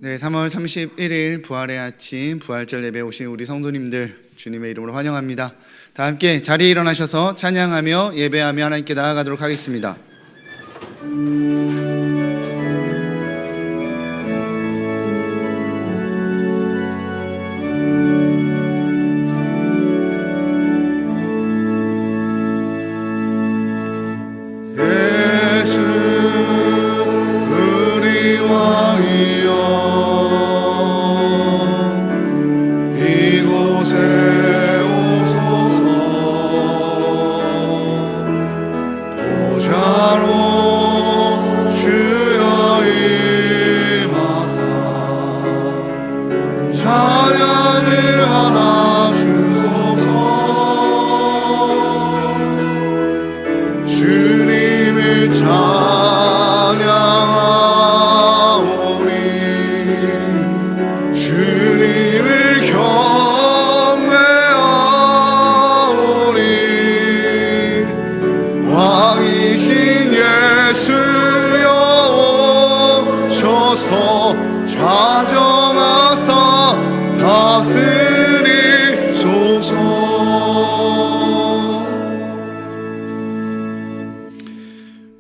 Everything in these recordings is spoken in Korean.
네, 3월 31일 부활의 아침 부활절 예배 오신 우리 성도님들 주님의 이름으로 환영합니다. 다 함께 자리에 일어나셔서 찬양하며 예배하며 하나님께 나아가도록 하겠습니다.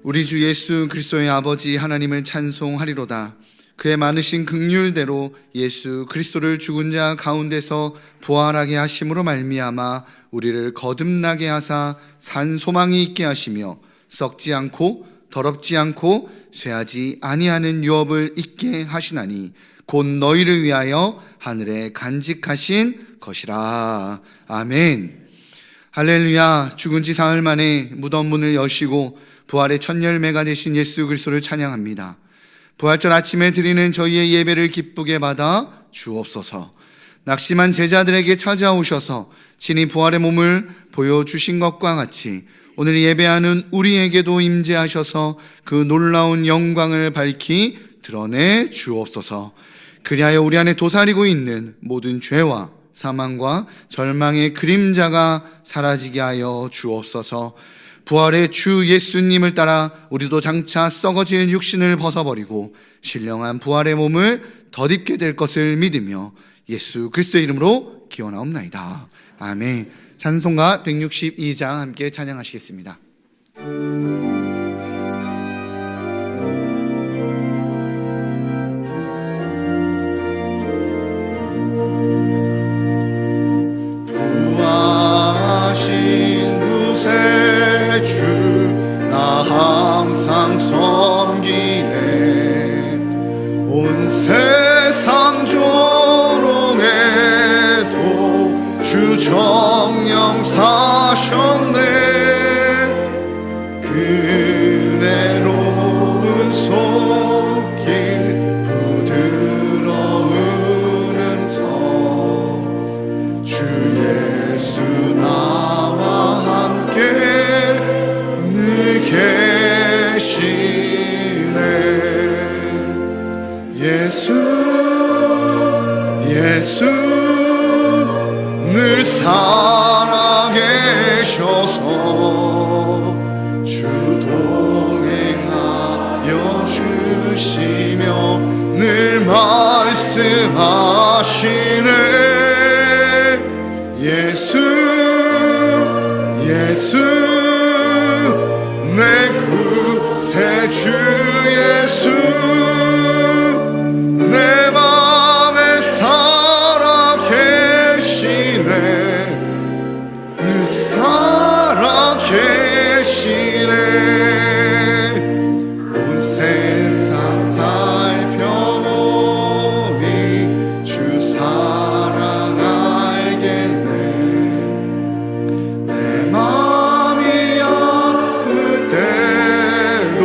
우리 주 예수 그리스도의 아버지 하나님을 찬송하리로다. 그의 많으신 긍휼대로 예수 그리스도를 죽은 자 가운데서 부활하게 하심으로 말미암아 우리를 거듭나게 하사 산 소망이 있게 하시며 썩지 않고 더럽지 않고 쇠하지 아니하는 유업을 있게 하시나니 곧 너희를 위하여 하늘에 간직하신 것이라. 아멘. 할렐루야. 죽은 지 사흘 만에 무덤 문을 여시고 부활의 첫 열매가 되신 예수 그리스도를 찬양합니다. 부활절 아침에 드리는 저희의 예배를 기쁘게 받아 주옵소서. 낙심한 제자들에게 찾아오셔서 친히 부활의 몸을 보여주신 것과 같이 오늘 예배하는 우리에게도 임재하셔서 그 놀라운 영광을 밝히 드러내 주옵소서. 그리하여 우리 안에 도사리고 있는 모든 죄와 사망과 절망의 그림자가 사라지게 하여 주옵소서. 부활의 주 예수님을 따라 우리도 장차 썩어질 육신을 벗어버리고 신령한 부활의 몸을 덧입게 될 것을 믿으며 예수 그리스도의 이름으로 기원하옵나이다. 아멘. 찬송가 162장 함께 찬양하시겠습니다. 부활하신 구세주 나 항상 섬기네. 온 세상 조롱해도 주 정령 사셨네. 그대로운 손길 부드러운 음성 주 예수 나와 함께 늘 계시네. 예수 늘 살아계셔서 주 동행하여 주시며 늘 말씀하시네. 예수 내 구세주 예수 내 맘에 살아계시네. 늘 살아계시네. 온 세상 살펴보니 주 사랑 알겠네. 내 맘이 아플 때도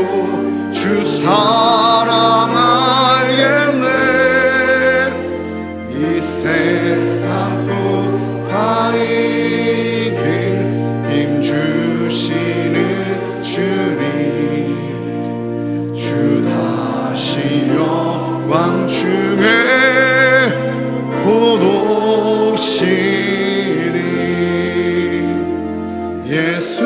주 사랑 알겠네. 이 세상 풍파이길 힘 주시는 주님 주 다시 영광 중에 곧 오시리. 예수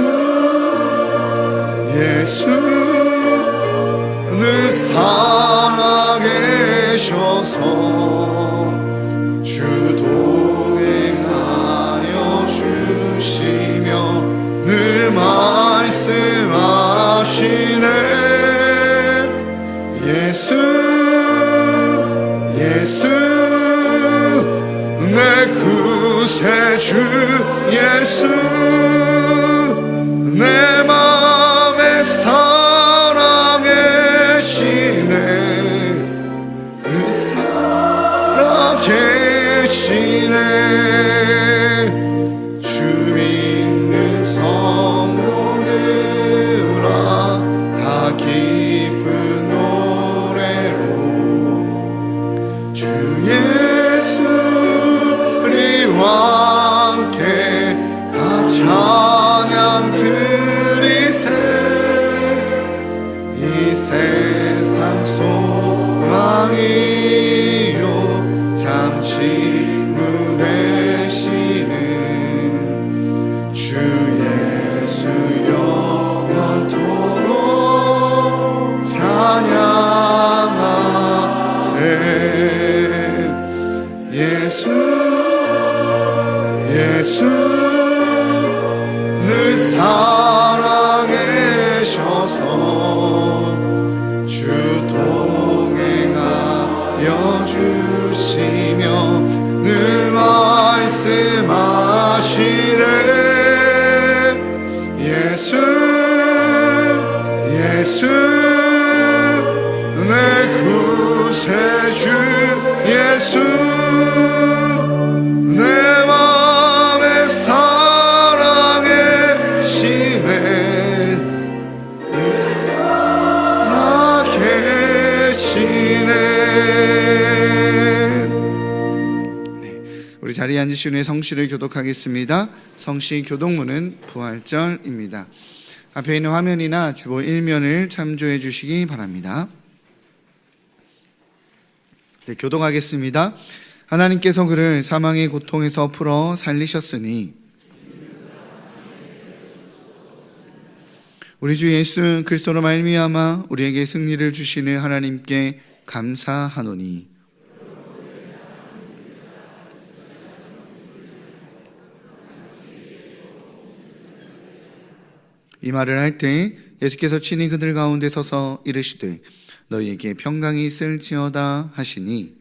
늘 살아계셔서 주 동행하여 주시며 늘 말씀하시네. 예수 예수 내 구세주 예수 내 맘에 살아계시네. 늘 살아계시네. 주 믿는 성도들아 다 기쁜 노래로 주 예수 우리와 함께 다 찬양 드리세. 이 세상 소망이요 잠시 무대시는 주 예수 영원토록 찬양하세. 예수 예수 늘 살아계셔서 주 동행하여 주시며 늘 말씀하시네. 예수 예수 내 구세주 예수 내 맘에 살아계시네. 늘 살아계시네. 우리 자리에 앉으신 후에 성시를 교독하겠습니다. 성시 교독문은 부활절입니다. 앞에 있는 화면이나 주보 1면을 참조해 주시기 바랍니다. 네, 교독하겠습니다. 하나님께서 그를 사망의 고통에서 풀어 살리셨으니 우리 주 예수 그리스도로 말미암아 우리에게 승리를 주시는 하나님께 감사하노니 이 말을 할 때 예수께서 친히 그들 가운데 서서 이르시되 너희에게 평강이 있을지어다 하시니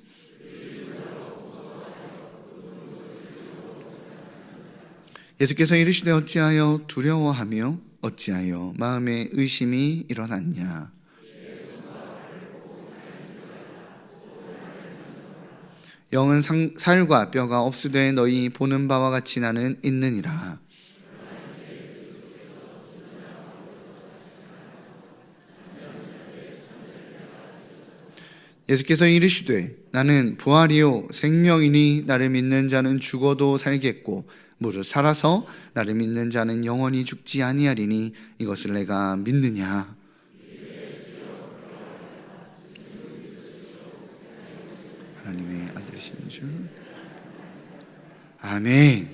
예수께서 이르시되 어찌하여 두려워하며 어찌하여 마음에 의심이 일어났냐. 영은 살과 뼈가 없으되 너희 보는 바와 같이 나는 있느니라. 예수께서 이르시되 나는 부활이요 생명이니 나를 믿는 자는 죽어도 살겠고 무릇 살아서 나를 믿는 자는 영원히 죽지 아니하리니 이것을 내가 믿느냐. 하나님의 아들이신 주 아멘.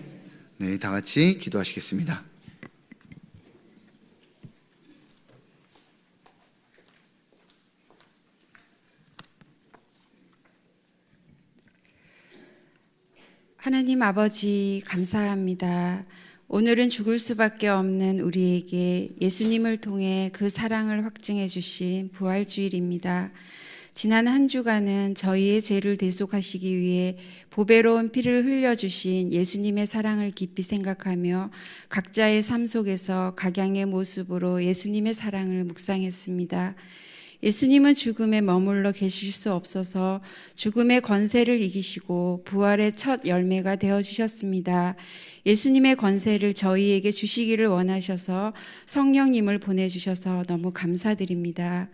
네, 다 같이 기도하시겠습니다. 하나님 아버지 감사합니다. 오늘은 죽을 수밖에 없는 우리에게 예수님을 통해 그 사랑을 확증해 주신 부활주일입니다. 지난 한 주간은 저희의 죄를 대속하시기 위해 보배로운 피를 흘려주신 예수님의 사랑을 깊이 생각하며 각자의 삶 속에서 각양의 모습으로 예수님의 사랑을 묵상했습니다. 예수님은 죽음에 머물러 계실 수 없어서 죽음의 권세를 이기시고 부활의 첫 열매가 되어주셨습니다. 예수님의 권세를 저희에게 주시기를 원하셔서 성령님을 보내주셔서 너무 감사드립니다.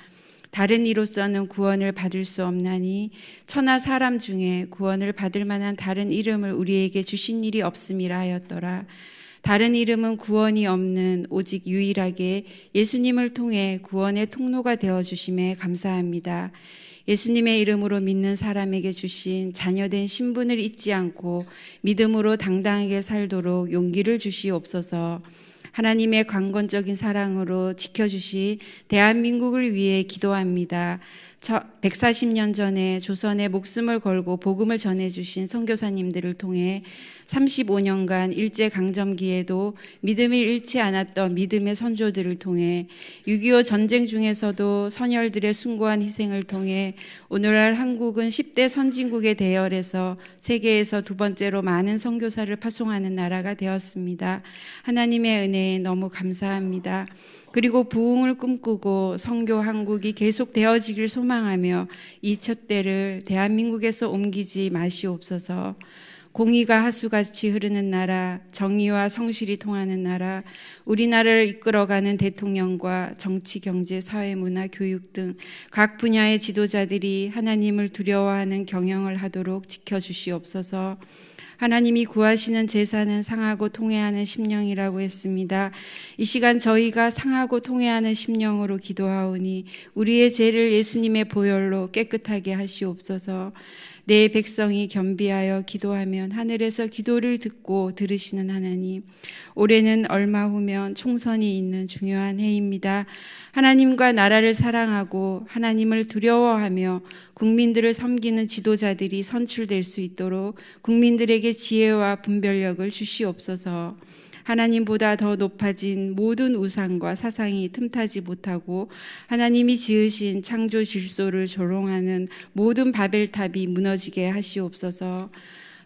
다른 이로서는 구원을 받을 수 없나니 천하 사람 중에 구원을 받을 만한 다른 이름을 우리에게 주신 일이 없음이라 하였더라. 다른 이름은 구원이 없는 오직 유일하게 예수님을 통해 구원의 통로가 되어주심에 감사합니다. 예수님의 이름으로 믿는 사람에게 주신 자녀된 신분을 잊지 않고 믿음으로 당당하게 살도록 용기를 주시옵소서. 하나님의 강건적인 사랑으로 지켜주신 대한민국을 위해 기도합니다. 140년 전에 조선에 목숨을 걸고 복음을 전해주신 선교사님들을 통해 35년간 일제강점기에도 믿음을 잃지 않았던 믿음의 선조들을 통해 6.25 전쟁 중에서도 선열들의 숭고한 희생을 통해 오늘날 한국은 10대 선진국의 대열에서 세계에서 두 번째로 많은 선교사를 파송하는 나라가 되었습니다. 하나님의 은혜에 너무 감사합니다. 그리고 부흥을 꿈꾸고 선교 한국이 계속 되어지길 소망하며 이 촛대를 대한민국에서 옮기지 마시옵소서. 공의가 하수같이 흐르는 나라, 정의와 성실이 통하는 나라, 우리나라를 이끌어가는 대통령과 정치, 경제, 사회, 문화, 교육 등 각 분야의 지도자들이 하나님을 두려워하는 경영을 하도록 지켜주시옵소서. 하나님이 구하시는 제사는 상하고 통회하는 심령이라고 했습니다. 이 시간 저희가 상하고 통회하는 심령으로 기도하오니 우리의 죄를 예수님의 보혈로 깨끗하게 하시옵소서. 내 백성이 겸비하여 기도하면 하늘에서 기도를 듣고 들으시는 하나님, 올해는 얼마 후면 총선이 있는 중요한 해입니다. 하나님과 나라를 사랑하고 하나님을 두려워하며 국민들을 섬기는 지도자들이 선출될 수 있도록 국민들에게 지혜와 분별력을 주시옵소서. 하나님보다 더 높아진 모든 우상과 사상이 틈타지 못하고 하나님이 지으신 창조 질서를 조롱하는 모든 바벨탑이 무너지게 하시옵소서.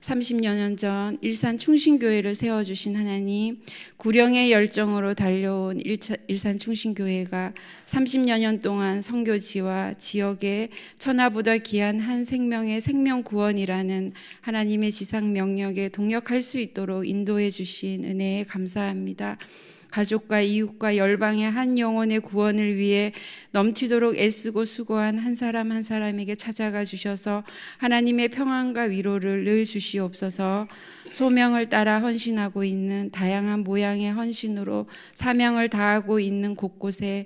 30여 년 전 일산 충신교회를 세워주신 하나님, 구령의 열정으로 달려온 일산 충신교회가 30여 년 동안 선교지와 지역에 천하보다 귀한 한 생명의 생명구원이라는 하나님의 지상 명령에 동역할 수 있도록 인도해 주신 은혜에 감사합니다. 가족과 이웃과 열방의 한 영혼의 구원을 위해 넘치도록 애쓰고 수고한 한 사람 한 사람에게 찾아가 주셔서 하나님의 평안과 위로를 늘 주시옵소서. 소명을 따라 헌신하고 있는 다양한 모양의 헌신으로 사명을 다하고 있는 곳곳에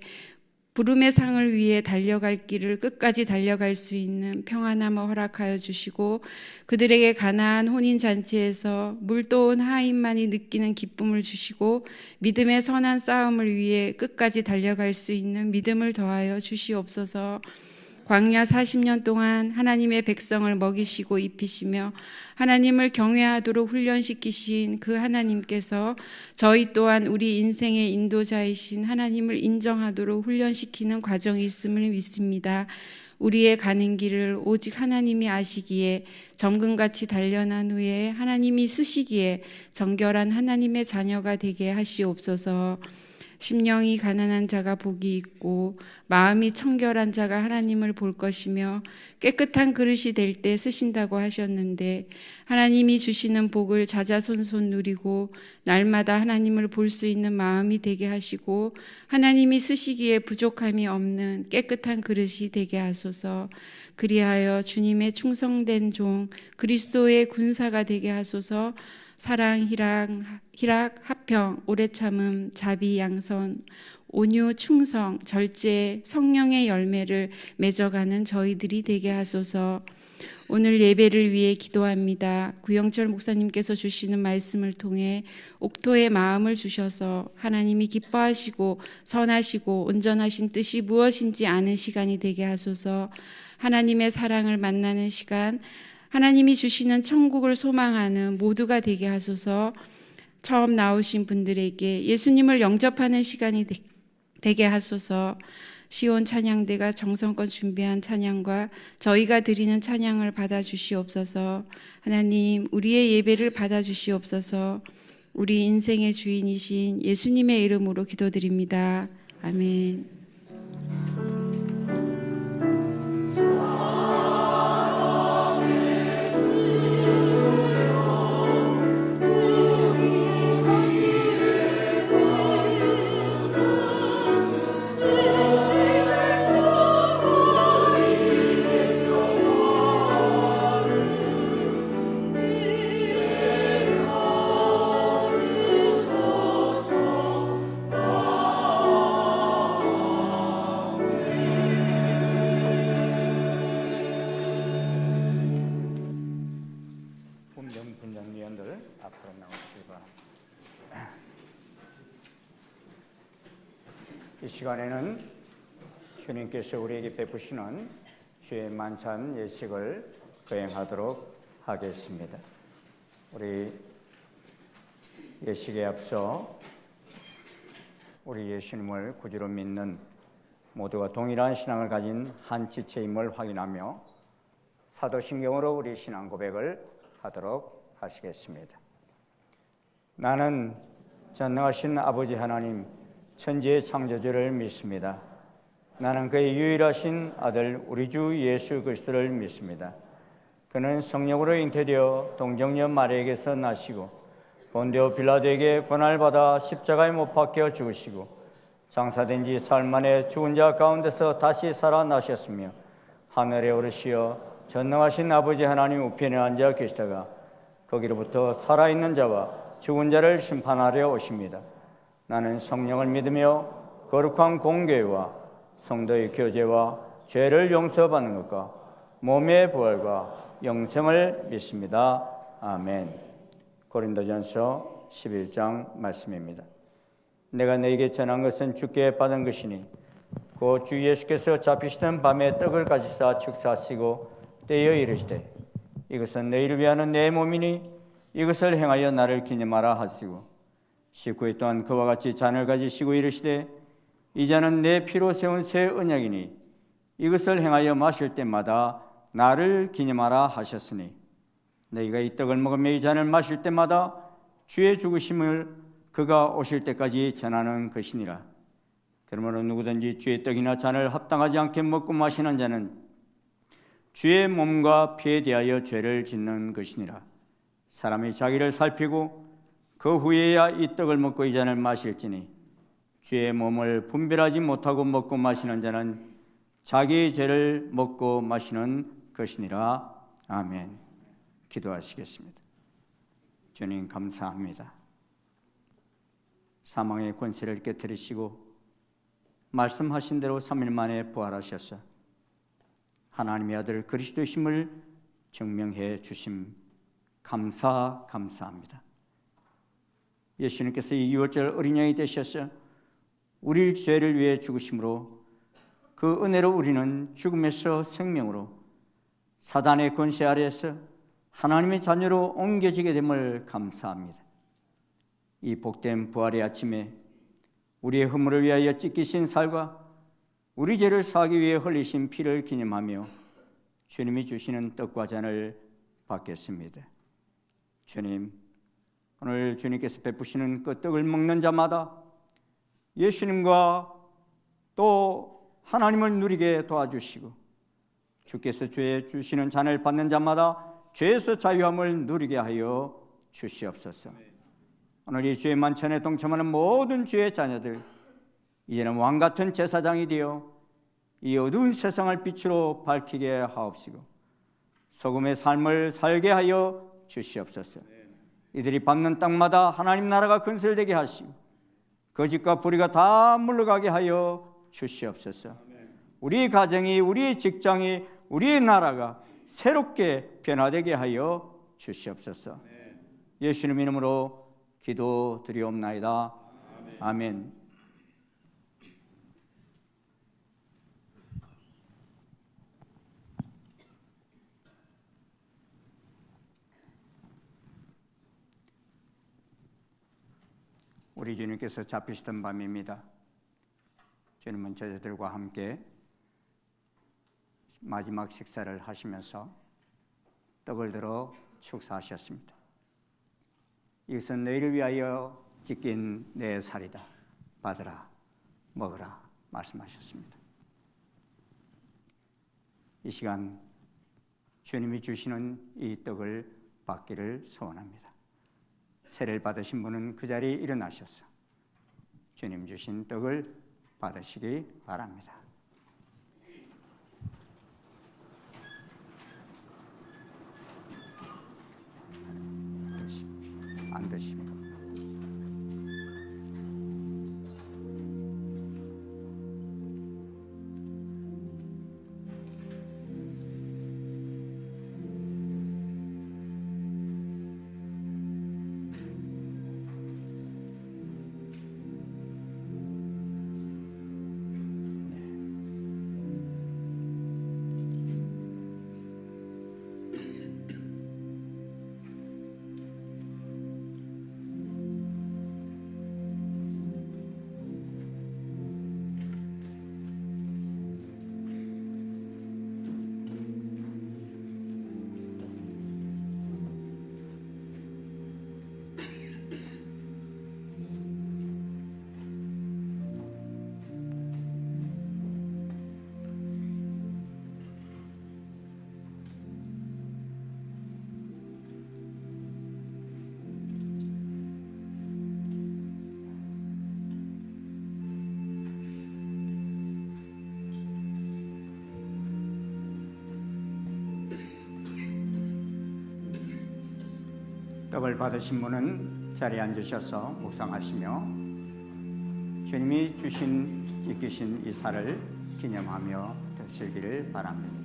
부름의 상을 위해 달려갈 길을 끝까지 달려갈 수 있는 평안함을 허락하여 주시고 그들에게 가나안 혼인잔치에서 물도온 하인만이 느끼는 기쁨을 주시고 믿음의 선한 싸움을 위해 끝까지 달려갈 수 있는 믿음을 더하여 주시옵소서. 광야 40년 동안 하나님의 백성을 먹이시고 입히시며 하나님을 경외하도록 훈련시키신 그 하나님께서 저희 또한 우리 인생의 인도자이신 하나님을 인정하도록 훈련시키는 과정이 있음을 믿습니다. 우리의 가는 길을 오직 하나님이 아시기에 점금같이 단련한 후에 하나님이 쓰시기에 정결한 하나님의 자녀가 되게 하시옵소서. 심령이 가난한 자가 복이 있고 마음이 청결한 자가 하나님을 볼 것이며 깨끗한 그릇이 될 때 쓰신다고 하셨는데 하나님이 주시는 복을 자자손손 누리고 날마다 하나님을 볼 수 있는 마음이 되게 하시고 하나님이 쓰시기에 부족함이 없는 깨끗한 그릇이 되게 하소서. 그리하여 주님의 충성된 종 그리스도의 군사가 되게 하소서. 사랑, 희락, 화평, 오래 참음, 자비, 양선, 온유, 충성, 절제, 성령의 열매를 맺어가는 저희들이 되게 하소서. 오늘 예배를 위해 기도합니다. 구영철 목사님께서 주시는 말씀을 통해 옥토의 마음을 주셔서 하나님이 기뻐하시고 선하시고 온전하신 뜻이 무엇인지 아는 시간이 되게 하소서. 하나님의 사랑을 만나는 시간, 하나님이 주시는 천국을 소망하는 모두가 되게 하소서. 처음 나오신 분들에게 예수님을 영접하는 시간이 되게 하소서. 시온 찬양대가 정성껏 준비한 찬양과 저희가 드리는 찬양을 받아주시옵소서. 하나님, 우리의 예배를 받아주시옵소서. 우리 인생의 주인이신 예수님의 이름으로 기도드립니다. 아멘. 분장위원들 앞으로 나오시기 바랍니다. 이 시간에는 주님께서 우리에게 베푸시는 주의 만찬 예식을 거행하도록 하겠습니다. 우리 예식에 앞서 우리 예수님을 구주로 믿는 모두가 동일한 신앙을 가진 한 지체임을 확인하며 사도신경으로 우리 신앙 고백을 하도록 하시겠습니다. 나는 전능하신 아버지 하나님 천지의 창조주를 믿습니다. 나는 그의 유일하신 아들 우리 주 예수 그리스도를 믿습니다. 그는 성령으로 잉태되어 동정녀 마리아에게서 나시고 본디오 빌라도에게 고난을 받아 십자가에 못 박혀 죽으시고 장사된 지 사흘 만에 죽은 자 가운데서 다시 살아나셨으며 하늘에 오르시어 전능하신 아버지 하나님 우편에 앉아 계시다가 거기로부터 살아있는 자와 죽은 자를 심판하려 오십니다. 나는 성령을 믿으며 거룩한 공교회와 성도의 교제와 죄를 용서받는 것과 몸의 부활과 영생을 믿습니다. 아멘. 고린도전서 11장 말씀입니다. 내가 너에게 전한 것은 주께 받은 것이니 곧 주 예수께서 잡히시던 밤에 떡을 가지사 축사하시고 떼어 이르시되 이것은 너희를 위하는 내 몸이니 이것을 행하여 나를 기념하라 하시고 식후에 또한 그와 같이 잔을 가지시고 이르시되 이 잔은 내 피로 세운 새 언약이니 이것을 행하여 마실 때마다 나를 기념하라 하셨으니 너희가 이 떡을 먹으며 이 잔을 마실 때마다 주의 죽으심을 그가 오실 때까지 전하는 것이니라. 그러므로 누구든지 주의 떡이나 잔을 합당하지 않게 먹고 마시는 자는 주의 몸과 피에 대하여 죄를 짓는 것이니라. 사람이 자기를 살피고 그 후에야 이 떡을 먹고 이 잔을 마실지니 주의 몸을 분별하지 못하고 먹고 마시는 자는 자기의 죄를 먹고 마시는 것이니라. 아멘. 기도하시겠습니다. 주님 감사합니다. 사망의 권세를 깨뜨리시고 말씀하신 대로 3일 만에 부활하셔서 하나님의 아들 그리스도의 힘을 증명해 주심 감사합니다. 예수님께서 이 유월절 어린 양이 되셔서 우리 죄를 위해 죽으심으로 그 은혜로 우리는 죽음에서 생명으로 사단의 권세 아래에서 하나님의 자녀로 옮겨지게 됨을 감사합니다. 이 복된 부활의 아침에 우리의 허물을 위하여 찢기신 살과 우리 죄를 사하기 위해 흘리신 피를 기념하며 주님이 주시는 떡과 잔을 받겠습니다. 주님, 오늘 주님께서 베푸시는 그 떡을 먹는 자마다 예수님과 또 하나님을 누리게 도와주시고 주께서 죄 주시는 잔을 받는 자마다 죄에서 자유함을 누리게 하여 주시옵소서. 오늘 이 주의 만찬에 동참하는 모든 주의 자녀들 이제는 왕같은 제사장이 되어 이 어두운 세상을 빛으로 밝히게 하옵시고 소금의 삶을 살게 하여 주시옵소서. 이들이 밟는 땅마다 하나님 나라가 건설되게 하시고 거짓과 불의가 다 물러가게 하여 주시옵소서. 우리 가정이, 우리 직장이, 우리 나라가 새롭게 변화되게 하여 주시옵소서. 예수님 이름으로 기도드리옵나이다. 아멘. 우리 주님께서 잡히시던 밤입니다. 주님은 제자들과 함께 마지막 식사를 하시면서 떡을 들어 축사하셨습니다. 이것은 너희를 위하여 찢긴 내 살이다. 받으라, 먹으라 말씀하셨습니다. 이 시간 주님이 주시는 이 떡을 받기를 소원합니다. 세례를 받으신 분은 그 자리에 일어나셔서 주님 주신 떡을 받으시기 바랍니다. 안 드시고 떡을 받으신 분은 자리에 앉으셔서 묵상하시며 주님이 주신 지키신 이 살을 기념하며 드시기를 바랍니다.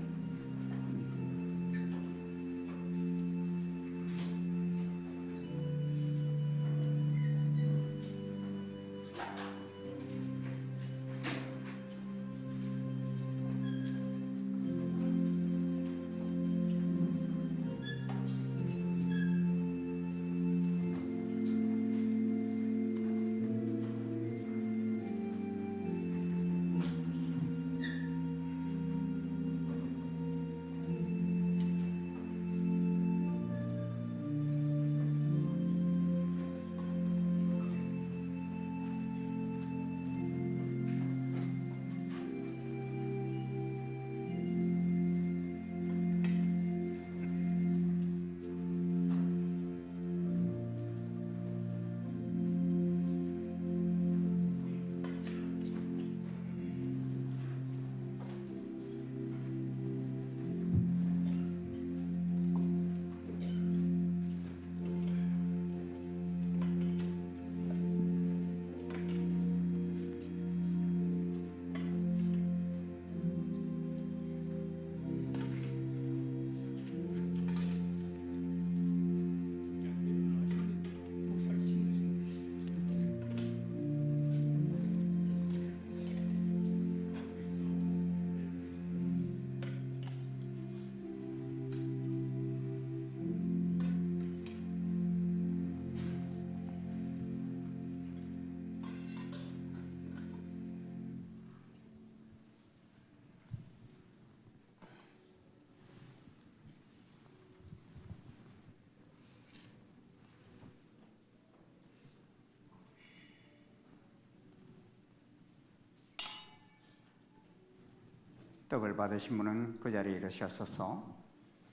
떡을 받으신 분은 그 자리에 일으셔서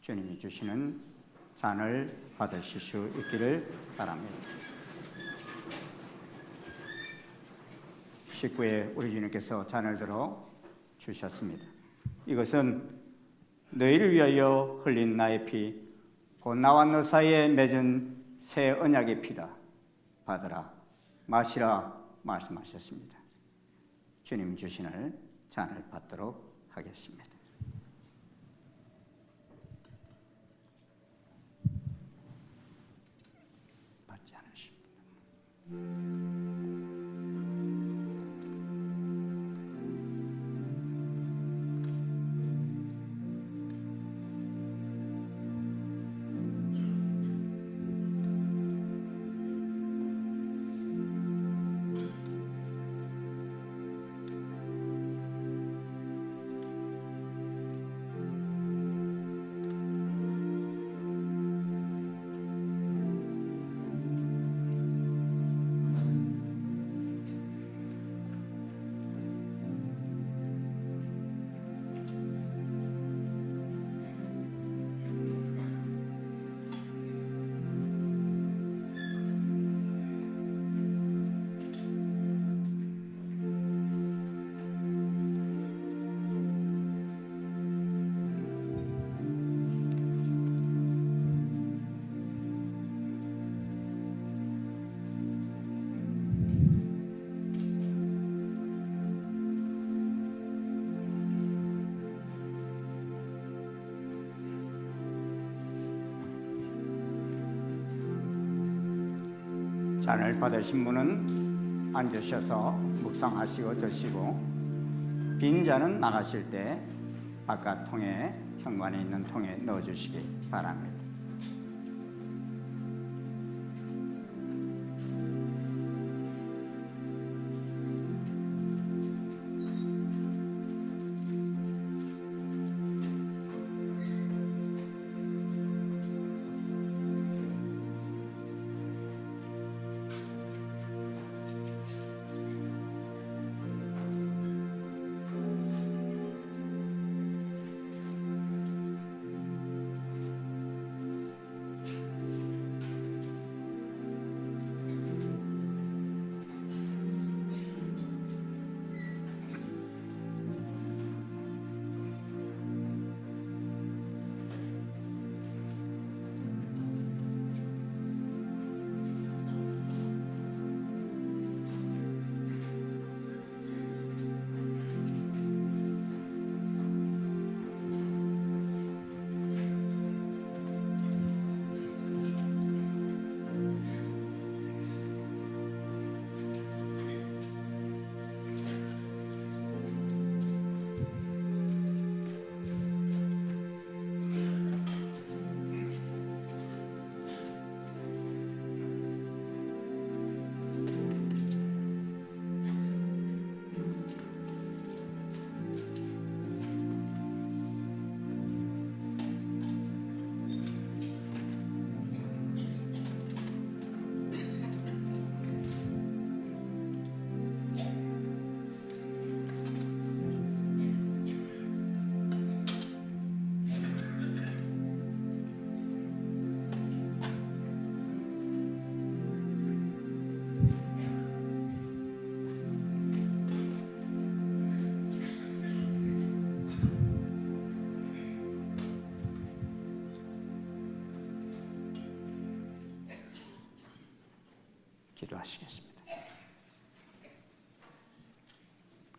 주님이 주시는 잔을 받으실 수 있기를 바랍니다. 식구에 우리 주님께서 잔을 들어 주셨습니다. 이것은 너희를 위하여 흘린 나의 피, 곧 나와 너 사이에 맺은 새 언약의 피다. 받으라, 마시라 말씀하셨습니다. 주님 주시는 잔을 받도록 하겠습니다. 받지 않으십니다. 잔을 받으신 분은 앉으셔서 묵상하시고 드시고, 빈 잔은 나가실 때 바깥 통에, 현관에 있는 통에 넣어주시기 바랍니다. 기도하시겠습니다.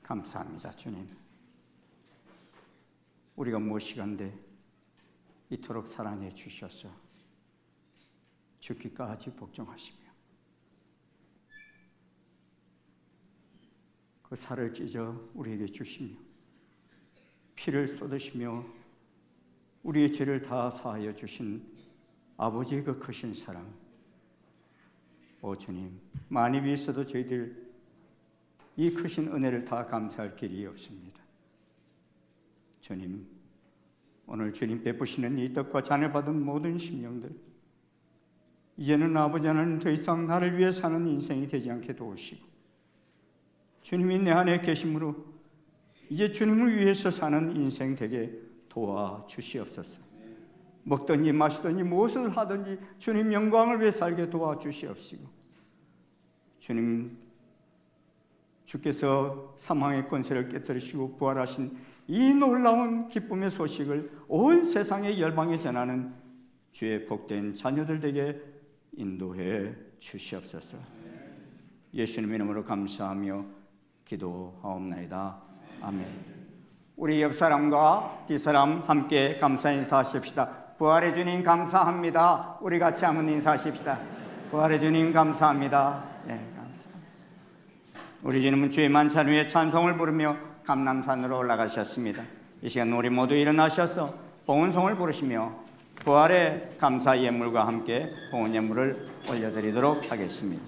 감사합니다, 주님. 우리가 무엇이간데 이토록 사랑해 주셔서 죽기까지 복종하시며 그 살을 찢어 우리에게 주시며 피를 쏟으시며 우리의 죄를 다 사하여 주신 아버지의 그 크신 사랑, 오 주님, 많이 위해서도 저희들 이 크신 은혜를 다 감사할 길이 없습니다. 주님, 오늘 주님 베푸시는 이 떡과 잔을 받은 모든 심령들, 이제는 아버지 하나님 더 이상 나를 위해 사는 인생이 되지 않게 도우시고, 주님이 내 안에 계심으로 이제 주님을 위해서 사는 인생 되게 도와주시옵소서. 먹든지 마시든지 무엇을 하든지 주님 영광을 위해 살게 도와주시옵시고, 주님, 주께서 사망의 권세를 깨뜨리시고 부활하신 이 놀라운 기쁨의 소식을 온 세상의 열방에 전하는 주의 복된 자녀들 되게 인도해 주시옵소서. 예수님 이름으로 감사하며 기도하옵나이다. 아멘. 우리 옆 사람과 뒷사람 함께 감사 인사하십시다. 부활의 주님 감사합니다. 우리 같이 한번 인사하십시다. 부활의 주님 감사합니다. 감사합니다. 우리 주님은 주의 만찬 위에 찬송을 부르며 감람산으로 올라가셨습니다. 이 시간 우리 모두 일어나셔서 봉헌송을 부르시며 부활의 감사 예물과 함께 봉헌 예물을 올려드리도록 하겠습니다.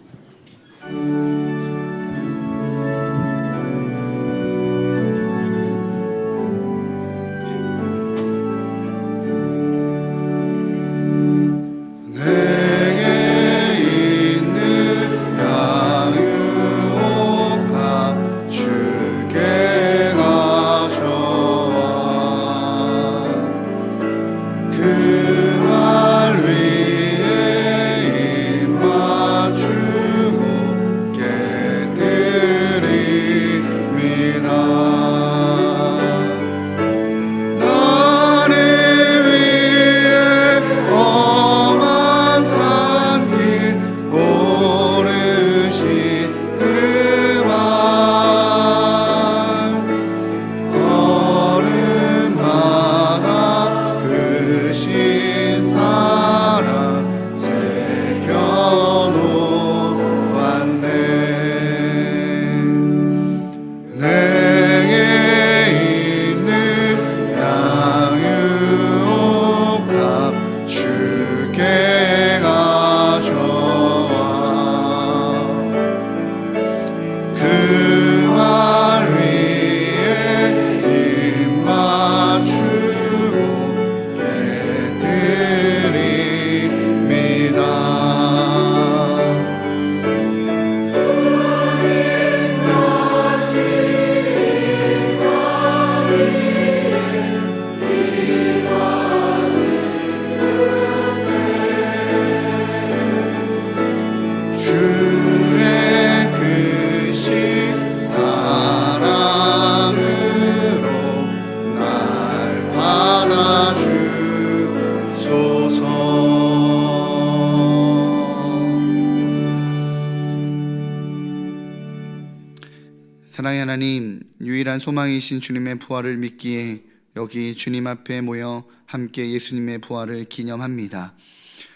사랑의 하나님, 유일한 소망이신 주님의 부활을 믿기에 여기 주님 앞에 모여 함께 예수님의 부활을 기념합니다.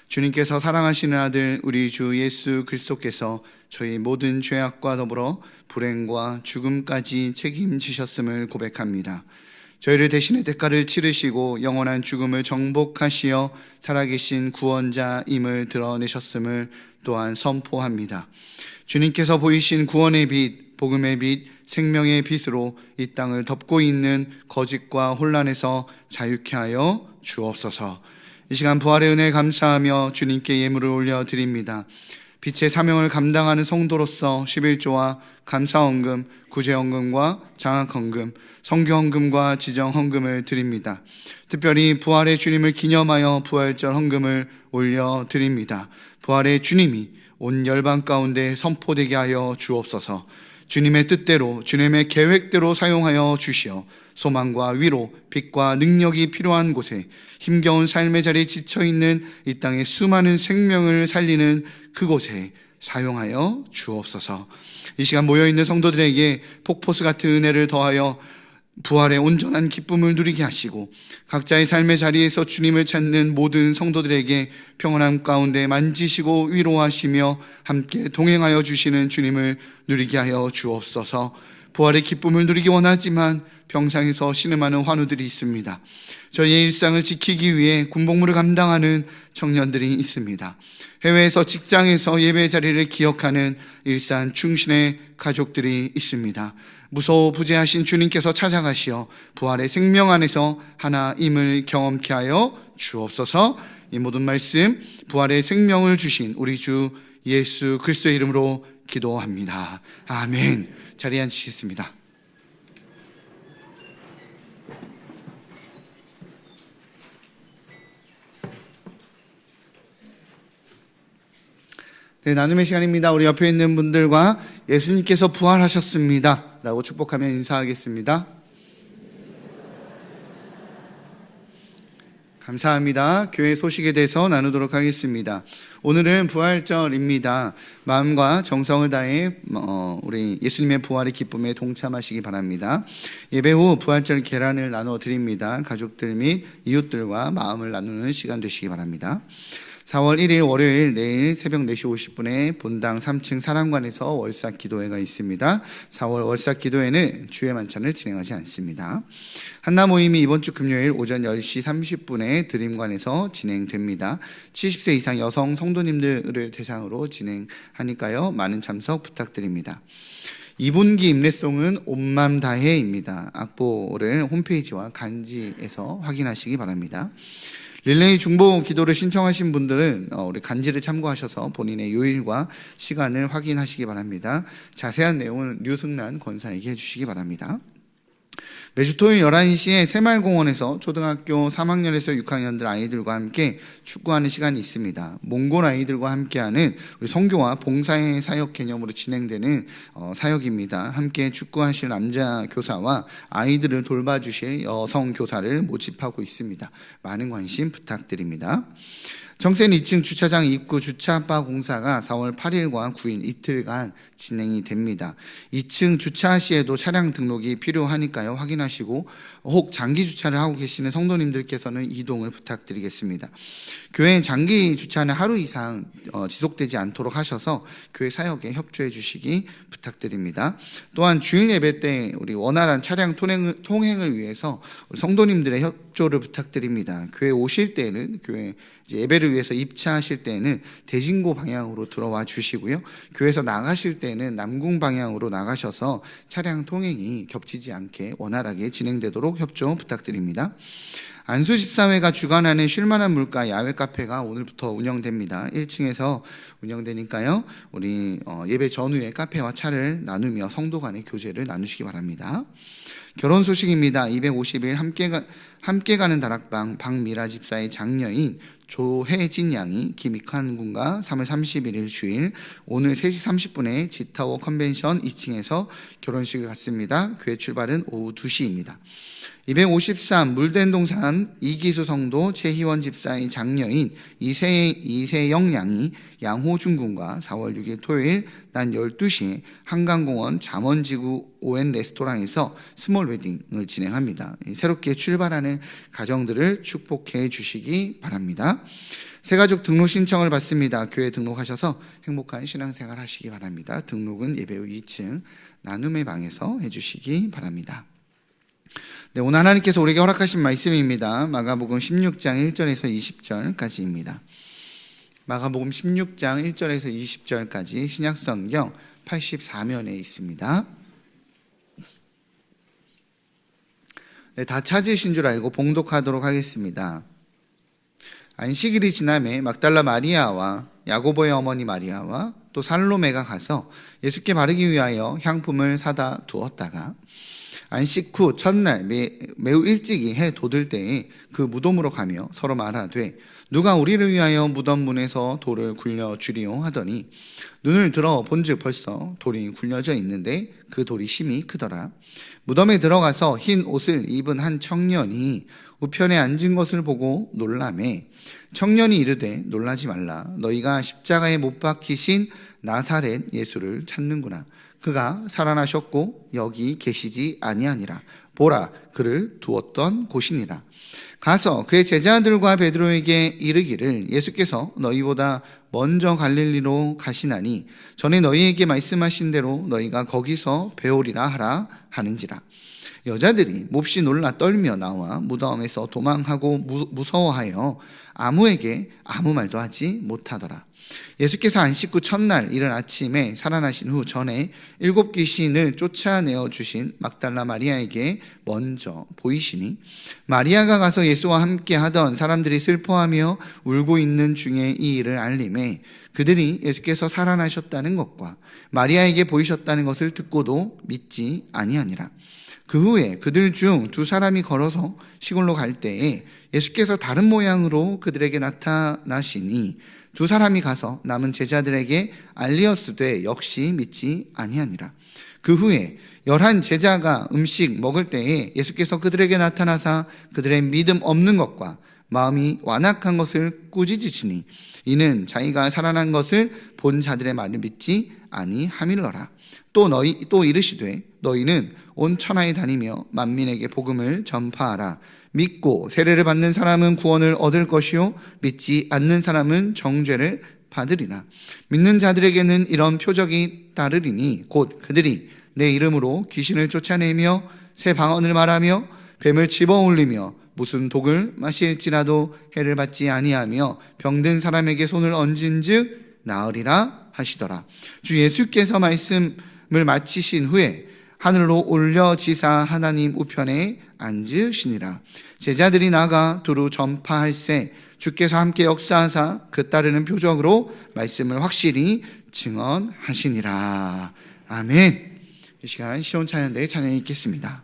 주님께서 사랑하시는 아들 우리 주 예수 그리스도께서 저희 모든 죄악과 더불어 불행과 죽음까지 책임지셨음을 고백합니다. 저희를 대신해 대가를 치르시고 영원한 죽음을 정복하시어 살아계신 구원자임을 드러내셨음을 또한 선포합니다. 주님께서 보이신 구원의 빛, 복음의 빛, 생명의 빛으로 이 땅을 덮고 있는 거짓과 혼란에서 자유케 하여 주옵소서. 이 시간 부활의 은혜에 감사하며 주님께 예물을 올려드립니다. 빛의 사명을 감당하는 성도로서 11조와 감사헌금, 구제헌금과 장학헌금, 성교헌금과 지정헌금을 드립니다. 특별히 부활의 주님을 기념하여 부활절 헌금을 올려드립니다. 부활의 주님이 온 열방 가운데 선포되게 하여 주옵소서. 주님의 뜻대로, 주님의 계획대로 사용하여 주시어 소망과 위로, 빛과 능력이 필요한 곳에 힘겨운 삶의 자리에 지쳐있는 이 땅의 수많은 생명을 살리는 그곳에 사용하여 주옵소서. 이 시간 모여있는 성도들에게 폭포수 같은 은혜를 더하여 부활의 온전한 기쁨을 누리게 하시고 각자의 삶의 자리에서 주님을 찾는 모든 성도들에게 평안함 가운데 만지시고 위로하시며 함께 동행하여 주시는 주님을 누리게 하여 주옵소서. 부활의 기쁨을 누리기 원하지만 병상에서 신음하는 환우들이 있습니다. 저희의 일상을 지키기 위해 군복무를 감당하는 청년들이 있습니다. 해외에서 직장에서 예배 자리를 기억하는 일산 충신의 가족들이 있습니다. 무소부재하신 주님께서 찾아가시어 부활의 생명 안에서 하나임을 경험케 하여 주옵소서. 이 모든 말씀 부활의 생명을 주신 우리 주 예수 그리스도의 이름으로 기도합니다. 아멘. 자리에 앉으시겠습니다. 네, 나눔의 시간입니다. 우리 옆에 있는 분들과 예수님께서 부활하셨습니다 라고 축복하며 인사하겠습니다. 감사합니다. 교회 소식에 대해서 나누도록 하겠습니다. 오늘은 부활절입니다. 마음과 정성을 다해 우리 예수님의 부활의 기쁨에 동참하시기 바랍니다. 예배 후 부활절 계란을 나눠 드립니다. 가족들 및 이웃들과 마음을 나누는 시간 되시기 바랍니다. 4월 1일 월요일 내일 새벽 4시 50분에 본당 3층 사랑관에서 월삭 기도회가 있습니다. 4월 월삭 기도회는 주의 만찬을 진행하지 않습니다. 한나 모임이 이번 주 금요일 오전 10시 30분에 드림관에서 진행됩니다. 70세 이상 여성 성도님들을 대상으로 진행하니까요. 많은 참석 부탁드립니다. 2분기 임례송은 온맘 다해입니다. 악보를 홈페이지와 간지에서 확인하시기 바랍니다. 릴레이 중보 기도를 신청하신 분들은 우리 간지를 참고하셔서 본인의 요일과 시간을 확인하시기 바랍니다. 자세한 내용은 류승란 권사에게 해주시기 바랍니다. 매주 토요일 11시에 새마을공원에서 초등학교 3학년에서 6학년들 아이들과 함께 축구하는 시간이 있습니다. 몽골 아이들과 함께하는 우리 선교와 봉사의 사역 개념으로 진행되는 사역입니다. 함께 축구하실 남자 교사와 아이들을 돌봐주실 여성 교사를 모집하고 있습니다. 많은 관심 부탁드립니다. 정센 2층 주차장 입구 주차바 공사가 4월 8일과 9일 이틀간 진행이 됩니다. 2층 주차 시에도 차량 등록이 필요하니까요. 확인하시고 혹 장기 주차를 하고 계시는 성도님들께서는 이동을 부탁드리겠습니다. 교회 장기 주차는 하루 이상 지속되지 않도록 하셔서 교회 사역에 협조해 주시기 부탁드립니다. 또한 주일 예배 때 우리 원활한 차량 통행을 위해서 우리 성도님들의 협조를 부탁드립니다. 교회 오실 때는 교회 예배를 위해서 입차하실 때는 대진고 방향으로 들어와 주시고요. 교회에서 나가실 때는 남궁 방향으로 나가셔서 차량 통행이 겹치지 않게 원활하게 진행되도록 협조 부탁드립니다. 안수집사회가 주관하는 쉴만한 물가 야외 카페가 오늘부터 운영됩니다. 1층에서 운영되니까요. 우리 예배 전후에 카페와 차를 나누며 성도 간의 교제를 나누시기 바랍니다. 결혼 소식입니다. 250일 함께 가는 다락방 박미라 집사의 장녀인 조혜진 양이 김익환 군과 3월 31일 주일 오늘 3시 30분에 지타워 컨벤션 2층에서 결혼식을 갖습니다. 교회 출발은 오후 2시입니다. 253 물된동산 이기수 성도 최희원 집사의 장녀인 이세영 양이 양호준 군과 4월 6일 토요일 낮 12시에 한강공원 잠원지구 ON 레스토랑에서 스몰 웨딩을 진행합니다. 새롭게 출발하는 가정들을 축복해 주시기 바랍니다. 새가족 등록 신청을 받습니다. 교회 등록하셔서 행복한 신앙생활 하시기 바랍니다. 등록은 예배 후 2층 나눔의 방에서 해주시기 바랍니다. 네, 오늘 하나님께서 우리에게 허락하신 말씀입니다. 마가복음 16장 1절에서 20절까지입니다. 마가복음 16장 1절에서 20절까지 신약성경 84면에 있습니다. 네, 다 찾으신 줄 알고 봉독하도록 하겠습니다. 안식일이 지남에 막달라 마리아와 야고보의 어머니 마리아와 또 살로메가 가서 예수께 바르기 위하여 향품을 사다 두었다가 안식 후 첫날 매우 일찍이 해 돋을 때에 그 무덤으로 가며 서로 말하되 누가 우리를 위하여 무덤 문에서 돌을 굴려 주리요 하더니 눈을 들어 본즉 벌써 돌이 굴려져 있는데 그 돌이 심히 크더라. 무덤에 들어가서 흰 옷을 입은 한 청년이 우편에 앉은 것을 보고 놀라매 청년이 이르되 놀라지 말라. 너희가 십자가에 못 박히신 나사렛 예수를 찾는구나. 그가 살아나셨고 여기 계시지 아니하니라. 보라, 그를 두었던 곳이니라. 가서 그의 제자들과 베드로에게 이르기를 예수께서 너희보다 먼저 갈릴리로 가시나니 전에 너희에게 말씀하신 대로 너희가 거기서 배우리라 하라 하는지라. 여자들이 몹시 놀라 떨며 나와 무덤에서 도망하고 무서워하여 아무에게 아무 말도 하지 못하더라. 예수께서 안식 후 첫날 이른 아침에 살아나신 후 전에 7 귀신을 쫓아내어 주신 막달라 마리아에게 먼저 보이시니 마리아가 가서 예수와 함께 하던 사람들이 슬퍼하며 울고 있는 중에 이 일을 알림에 그들이 예수께서 살아나셨다는 것과 마리아에게 보이셨다는 것을 듣고도 믿지 아니하니라. 그 후에 그들 중 2 사람이 걸어서 시골로 갈 때에 예수께서 다른 모양으로 그들에게 나타나시니 2 사람이 가서 남은 제자들에게 알리었으되 역시 믿지 아니하니라. 그 후에 11 제자가 음식 먹을 때에 예수께서 그들에게 나타나사 그들의 믿음 없는 것과 마음이 완악한 것을 꾸짖으시니 이는 자기가 살아난 것을 본 자들의 말을 믿지 아니함일러라. 또 이르시되 너희는 온 천하에 다니며 만민에게 복음을 전파하라. 믿고 세례를 받는 사람은 구원을 얻을 것이요 믿지 않는 사람은 정죄를 받으리라. 믿는 자들에게는 이런 표적이 따르리니 곧 그들이 내 이름으로 귀신을 쫓아내며 새 방언을 말하며 뱀을 집어올리며 무슨 독을 마실지라도 해를 받지 아니하며 병든 사람에게 손을 얹은즉 나으리라 하시더라. 주 예수께서 말씀을 마치신 후에 하늘로 올려지사 하나님 우편에 앉으시니라. 제자들이 나가 두루 전파할세 주께서 함께 역사하사 그 따르는 표적으로 말씀을 확실히 증언하시니라. 아멘. 이 시간 시온 찬양대의 찬양이 있겠습니다.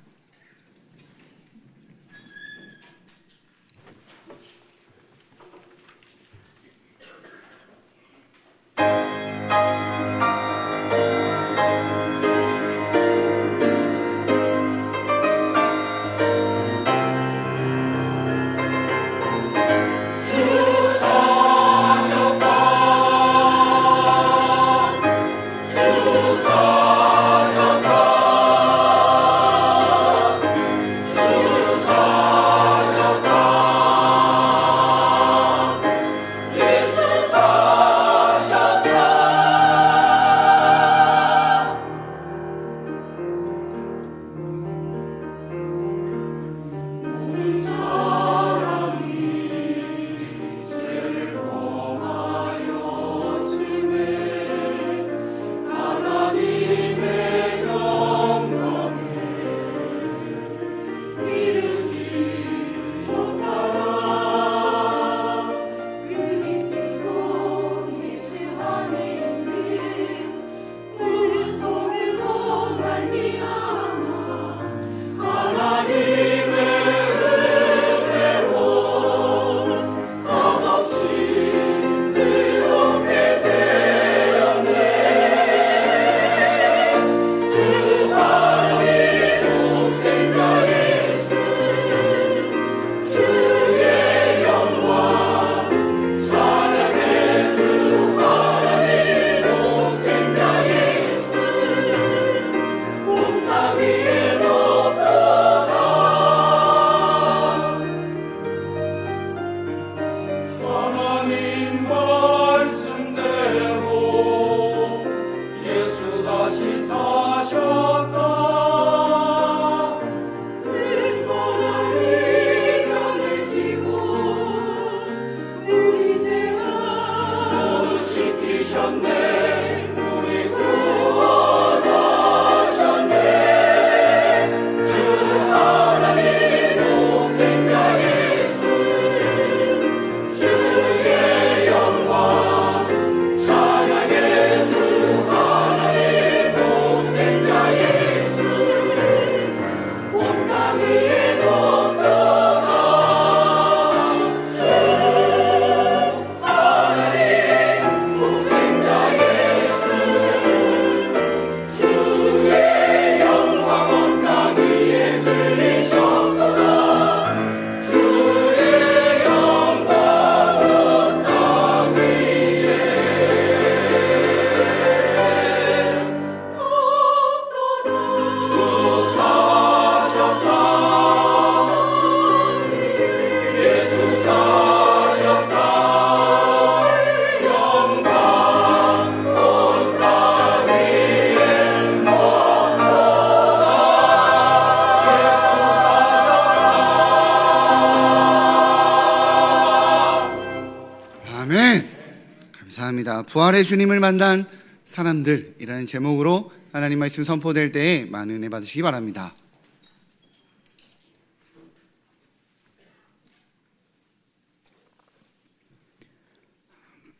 찬송합니다. 부활의 주님을 만난 사람들이라는 제목으로 하나님 말씀 선포될 때에 많은 은혜 받으시기 바랍니다.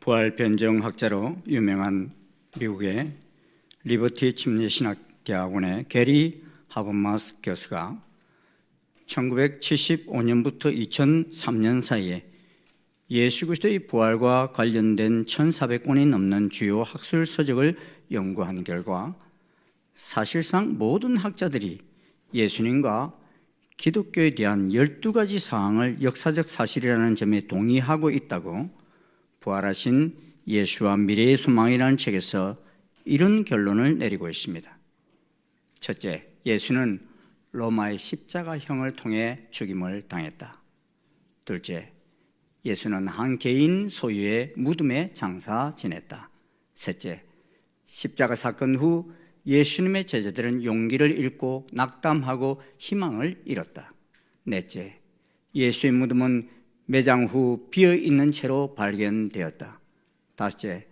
부활 변정학자로 유명한 미국의 리버티 침례신학대학원의 게리 하버마스 교수가 1975년부터 2003년 사이에 예수 그리스도의 부활과 관련된 1,400권이 넘는 주요 학술 서적을 연구한 결과 사실상 모든 학자들이 예수님과 기독교에 대한 12가지 사항을 역사적 사실이라는 점에 동의하고 있다고 부활하신 예수와 미래의 소망이라는 책에서 이런 결론을 내리고 있습니다. 첫째, 예수는 로마의 십자가형을 통해 죽임을 당했다. 둘째, 예수는 한 개인 소유의 무덤에 장사 지냈다. 셋째, 십자가 사건 후 예수님의 제자들은 용기를 잃고 낙담하고 희망을 잃었다. 넷째, 예수의 무덤은 매장 후 비어있는 채로 발견되었다. 다섯째,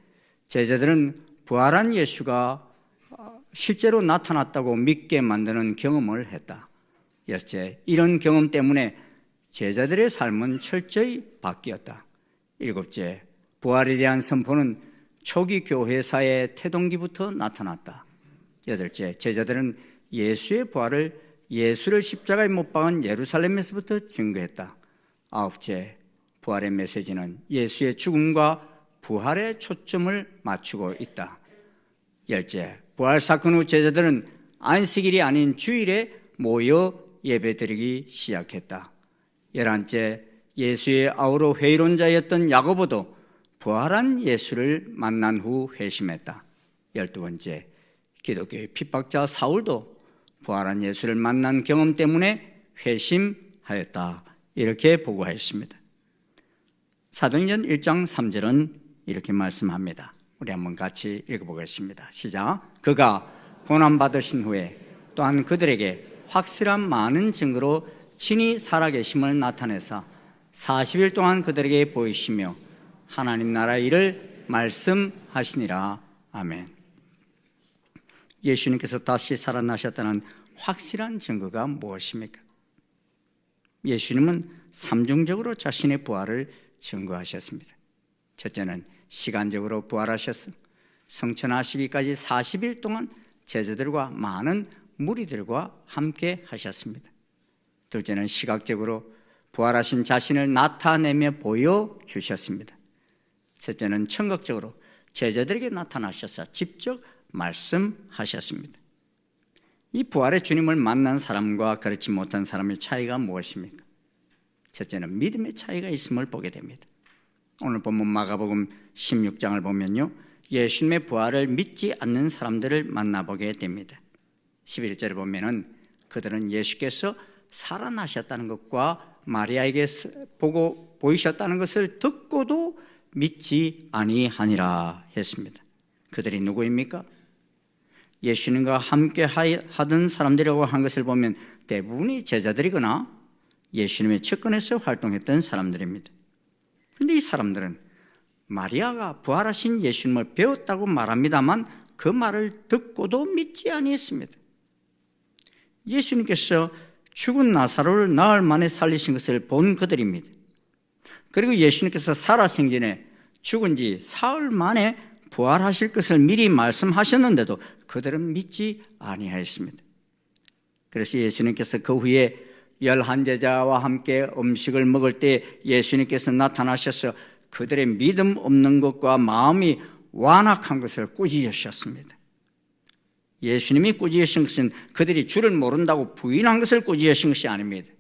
제자들은 부활한 예수가 실제로 나타났다고 믿게 만드는 경험을 했다. 여섯째, 이런 경험 때문에 제자들의 삶은 철저히 바뀌었다. 일곱째, 부활에 대한 선포는 초기 교회사의 태동기부터 나타났다. 여덟째, 제자들은 예수의 부활을 예수를 십자가에 못 박은 예루살렘에서부터 증거했다. 아홉째, 부활의 메시지는 예수의 죽음과 부활에 초점을 맞추고 있다. 열째, 부활 사건 후 제자들은 안식일이 아닌 주일에 모여 예배드리기 시작했다. 열한째, 예수의 아우로 회의론자였던 야고보도 부활한 예수를 만난 후 회심했다. 12번째, 기독교의 핍박자 사울도 부활한 예수를 만난 경험 때문에 회심하였다. 이렇게 보고하였습니다. 사도행전 1장 3절은 이렇게 말씀합니다. 우리 한번 같이 읽어보겠습니다. 시작. 그가 고난받으신 후에 또한 그들에게 확실한 많은 증거로 친히 살아계심을 나타내사 40일 동안 그들에게 보이시며 하나님 나라의 일을 말씀하시니라. 아멘. 예수님께서 다시 살아나셨다는 확실한 증거가 무엇입니까? 예수님은 삼중적으로 자신의 부활을 증거하셨습니다. 첫째는 시간적으로 부활하셨음, 성천하시기까지 40일 동안 제자들과 많은 무리들과 함께 하셨습니다. 둘째는 시각적으로 부활하신 자신을 나타내며 보여주셨습니다. 셋째는 청각적으로 제자들에게 나타나셔서 직접 말씀하셨습니다. 이 부활의 주님을 만난 사람과 그렇지 못한 사람의 차이가 무엇입니까? 첫째는 믿음의 차이가 있음을 보게 됩니다. 오늘 본문 마가복음 16장을 보면요, 예수님의 부활을 믿지 않는 사람들을 만나보게 됩니다. 11절을 보면은 그들은 예수께서 살아나셨다는 것과 마리아에게 보이셨다는 것을 듣고도 믿지 아니하니라 했습니다. 그들이 누구입니까? 예수님과 함께 하던 사람들이라고 한 것을 보면 대부분이 제자들이거나 예수님의 측근에서 활동했던 사람들입니다. 그런데 이 사람들은 마리아가 부활하신 예수님을 배웠다고 말합니다만 그 말을 듣고도 믿지 아니했습니다. 예수님께서 죽은 나사로를 나흘 만에 살리신 것을 본 그들입니다. 그리고 예수님께서 살아생전에 죽은 지 사흘 만에 부활하실 것을 미리 말씀하셨는데도 그들은 믿지 아니하였습니다. 그래서 예수님께서 그 후에 11제자와 함께 음식을 먹을 때 예수님께서 나타나셔서 그들의 믿음 없는 것과 마음이 완악한 것을 꾸짖으셨습니다. 예수님이 꾸짖으신 것은 그들이 주를 모른다고 부인한 것을 꾸짖으신 것이 아닙니다.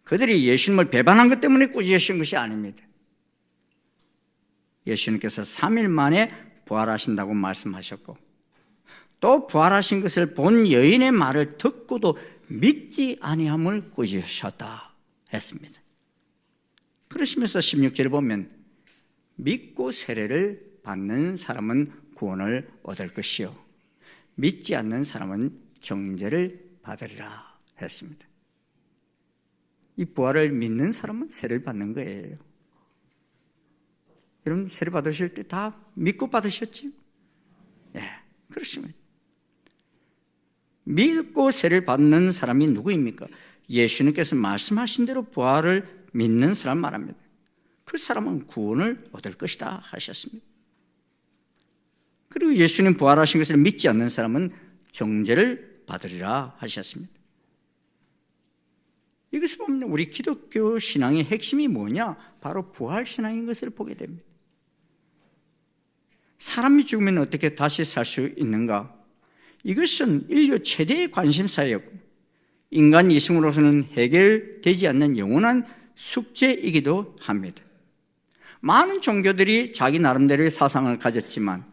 그들이 예수님을 배반한 것 때문에 꾸짖으신 것이 아닙니다. 예수님께서 3일 만에 부활하신다고 말씀하셨고 또 부활하신 것을 본 여인의 말을 듣고도 믿지 아니함을 꾸짖으셨다 했습니다. 그러시면서 16절을 보면 믿고 세례를 받는 사람은 구원을 얻을 것이요 믿지 않는 사람은 정죄를 받으리라 했습니다. 이 부활을 믿는 사람은 세례를 받는 거예요. 여러분 세례 받으실 때 다 믿고 받으셨죠? 예, 그렇습니다. 믿고 세례를 받는 사람이 누구입니까? 예수님께서 말씀하신 대로 부활을 믿는 사람 말합니다. 그 사람은 구원을 얻을 것이다 하셨습니다. 그리고 예수님 부활하신 것을 믿지 않는 사람은 정죄를 받으리라 하셨습니다. 이것을 보면 우리 기독교 신앙의 핵심이 뭐냐? 바로 부활 신앙인 것을 보게 됩니다. 사람이 죽으면 어떻게 다시 살 수 있는가? 이것은 인류 최대의 관심사였고 인간 이승으로서는 해결되지 않는 영원한 숙제이기도 합니다. 많은 종교들이 자기 나름대로의 사상을 가졌지만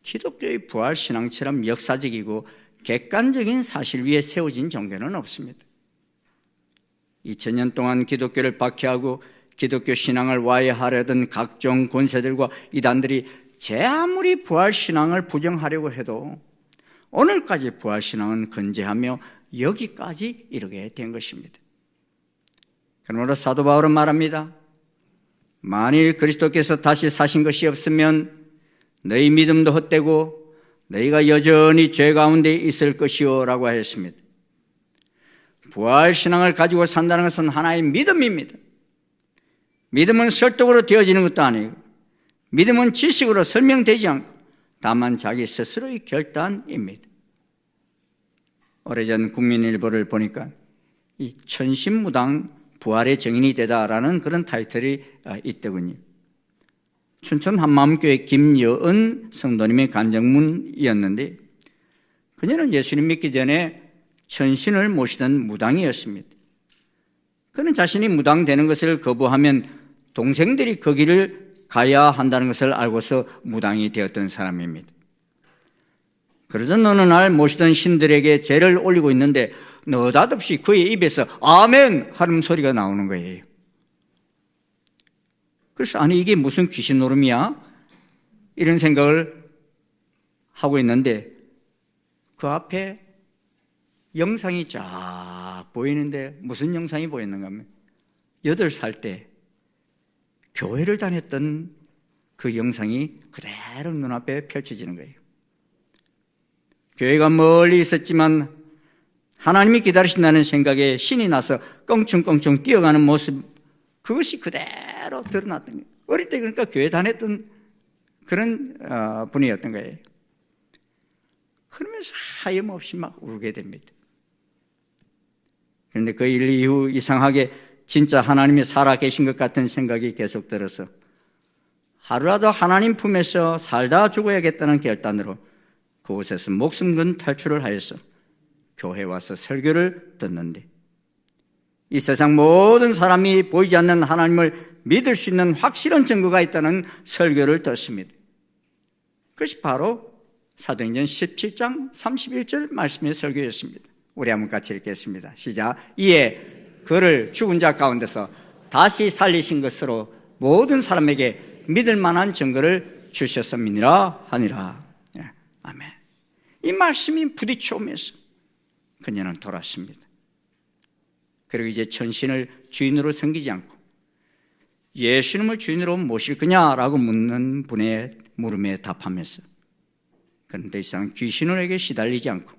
기독교의 부활 신앙처럼 역사적이고 객관적인 사실 위에 세워진 종교는 없습니다. 2000년 동안 기독교를 박해하고 기독교 신앙을 와해하려던 각종 권세들과 이단들이 제 아무리 부활 신앙을 부정하려고 해도 오늘까지 부활 신앙은 건재하며 여기까지 이르게 된 것입니다. 그러므로 사도 바울은 말합니다. 만일 그리스도께서 다시 사신 것이 없으면 너희 믿음도 헛되고 너희가 여전히 죄 가운데 있을 것이요 라고 하였습니다. 부활 신앙을 가지고 산다는 것은 하나의 믿음입니다. 믿음은 설득으로 되어지는 것도 아니고 믿음은 지식으로 설명되지 않고 다만 자기 스스로의 결단입니다. 오래전 국민일보를 보니까 이 천신무당 부활의 증인이 되다라는 그런 타이틀이 있더군요. 춘천 한마음교회 김여은 성도님의 간증문이었는데 그녀는 예수님 믿기 전에 천신을 모시던 무당이었습니다. 그는 자신이 무당 되는 것을 거부하면 동생들이 그 길을 가야 한다는 것을 알고서 무당이 되었던 사람입니다. 그러던 어느 날 모시던 신들에게 제를 올리고 있는데 느닷없이 그의 입에서 아멘 하는 소리가 나오는 거예요. 그래서 아니 이게 무슨 귀신 노름이야? 이런 생각을 하고 있는데 그 앞에 영상이 쫙 보이는데 무슨 영상이 보였는가 하면 8살 때 교회를 다녔던 그 영상이 그대로 눈앞에 펼쳐지는 거예요. 교회가 멀리 있었지만 하나님이 기다리신다는 생각에 신이 나서 껑충껑충 뛰어가는 모습, 그것이 그대로 드러났던 거예요. 어릴 때 그러니까 교회 다녔던 그런 분이었던 거예요. 그러면서 하염없이 막 울게 됩니다. 그런데 그 일 이후 이상하게 진짜 하나님이 살아계신 것 같은 생각이 계속 들어서 하루라도 하나님 품에서 살다 죽어야겠다는 결단으로 그곳에서 목숨 건 탈출을 하여서 교회에 와서 설교를 듣는데 이 세상 모든 사람이 보이지 않는 하나님을 믿을 수 있는 확실한 증거가 있다는 설교를 듣습니다. 그것이 바로 사도행전 17장 31절 말씀의 설교였습니다. 우리 한번 같이 읽겠습니다. 시작. 이에 그를 죽은 자 가운데서 다시 살리신 것으로 모든 사람에게 믿을 만한 증거를 주셨음이니라 하니라. 예, 아멘. 이 말씀이 부딪혀오면서 그녀는 돌았습니다. 그리고 이제 천신을 주인으로 섬기지 않고 예수님을 주인으로 모실 거냐라고 묻는 분의 물음에 답하면서 그는 더 이상 귀신에게 시달리지 않고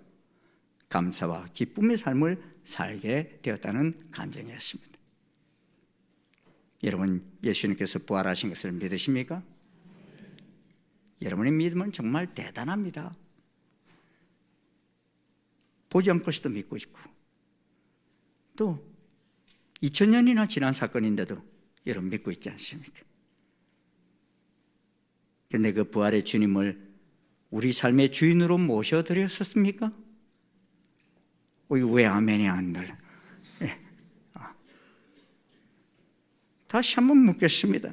감사와 기쁨의 삶을 살게 되었다는 간증이었습니다. 여러분, 예수님께서 부활하신 것을 믿으십니까? 여러분의 믿음은 정말 대단합니다. 보지 않고서도 믿고 싶고 또 2000년이나 지난 사건인데도 여러분 믿고 있지 않습니까? 그런데 그 부활의 주님을 우리 삶의 주인으로 모셔드렸었습니까? 왜 아멘이 안 들려? 예. 다시 한번 묻겠습니다.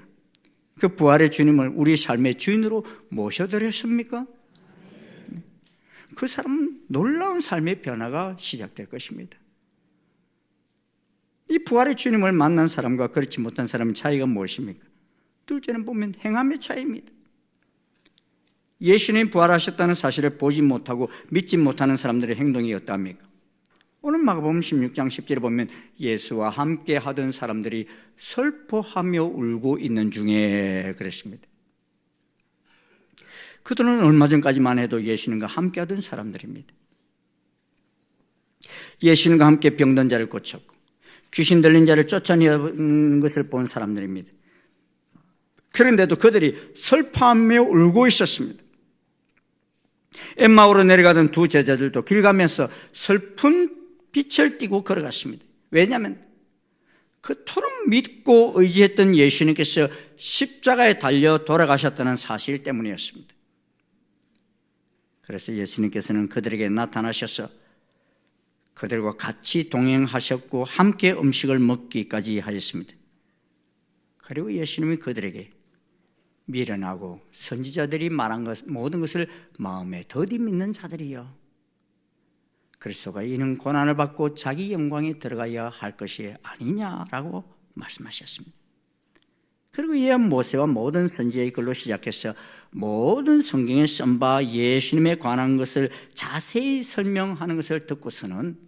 그 부활의 주님을 우리 삶의 주인으로 모셔드렸습니까? 그 사람은 놀라운 삶의 변화가 시작될 것입니다. 이 부활의 주님을 만난 사람과 그렇지 못한 사람의 차이가 무엇입니까? 둘째는 보면 행함의 차이입니다. 예수님 부활하셨다는 사실을 보지 못하고 믿지 못하는 사람들의 행동이 어떠합니까? 오늘 마가복음 16장 10절에 보면 예수와 함께 하던 사람들이 슬퍼하며 울고 있는 중에 그랬습니다. 그들은 얼마 전까지만 해도 예수님과 함께 하던 사람들입니다. 예수님과 함께 병든 자를 고쳤고 귀신 들린 자를 쫓아내는 것을 본 사람들입니다. 그런데도 그들이 슬퍼하며 울고 있었습니다. 엠마오로 내려가던 두 제자들도 길 가면서 슬픈 빛을 띠고 걸어갔습니다. 왜냐하면 그토록 믿고 의지했던 예수님께서 십자가에 달려 돌아가셨다는 사실 때문이었습니다. 그래서 예수님께서는 그들에게 나타나셔서 그들과 같이 동행하셨고 함께 음식을 먹기까지 하였습니다. 그리고 예수님이 그들에게 미련하고 선지자들이 말한 모든 것을 마음에 더디 믿는 자들이요, 그리스도가 이는 고난을 받고 자기 영광에 들어가야 할 것이 아니냐라고 말씀하셨습니다. 그리고 이에 모세와 모든 선지자의 글로 시작해서 모든 성경에 쓴 바 예수님에 관한 것을 자세히 설명하는 것을 듣고서는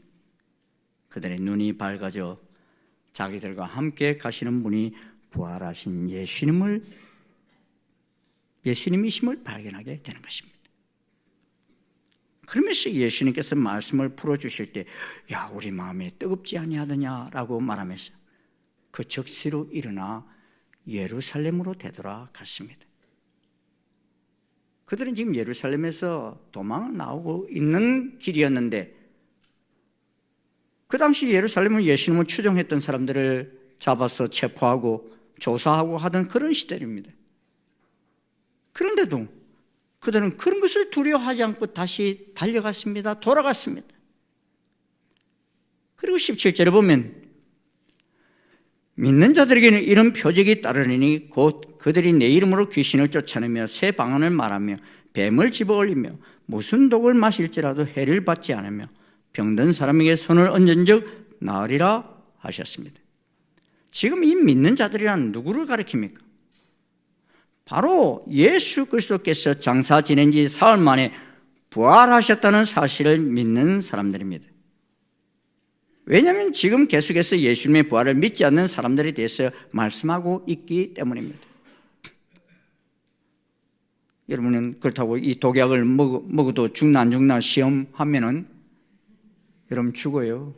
그들의 눈이 밝아져 자기들과 함께 가시는 분이 부활하신 예수님이심을 발견하게 되는 것입니다. 그러면서 예수님께서 말씀을 풀어주실 때, 야, 우리 마음에 뜨겁지 아니하더냐라고 말하면서 그 즉시로 일어나 예루살렘으로 되돌아갔습니다. 그들은 지금 예루살렘에서 도망을 나오고 있는 길이었는데, 그 당시 예루살렘은 예수님을 추종했던 사람들을 잡아서 체포하고 조사하고 하던 그런 시대입니다. 그런데도 그들은 그런 것을 두려워하지 않고 다시 달려갔습니다. 돌아갔습니다. 그리고 17절에 보면 믿는 자들에게는 이런 표적이 따르니 곧 그들이 내 이름으로 귀신을 쫓아내며 새 방언을 말하며 뱀을 집어올리며 무슨 독을 마실지라도 해를 받지 않으며 병든 사람에게 손을 얹은 적 나으리라 하셨습니다. 지금 이 믿는 자들이란 누구를 가리킵니까? 바로 예수 그리스도께서 장사 지낸 지 사흘 만에 부활하셨다는 사실을 믿는 사람들입니다. 왜냐하면 지금 계속해서 예수님의 부활을 믿지 않는 사람들에 대해서 말씀하고 있기 때문입니다. 여러분은 그렇다고 이 독약을 먹어도 죽나 안 죽나 시험하면은 여러분 죽어요.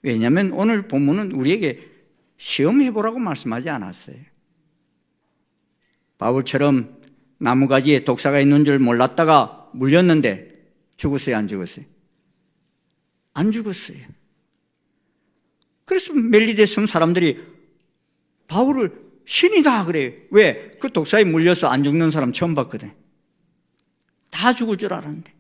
왜냐하면 오늘 본문은 우리에게 시험해보라고 말씀하지 않았어요. 바울처럼 나무가지에 독사가 있는 줄 몰랐다가 물렸는데 죽었어요, 안 죽었어요? 안 죽었어요. 그래서 멜리데 섬 사람들이 바울을 신이다 그래요. 왜? 그 독사에 물려서 안 죽는 사람 처음 봤거든. 다 죽을 줄 알았는데.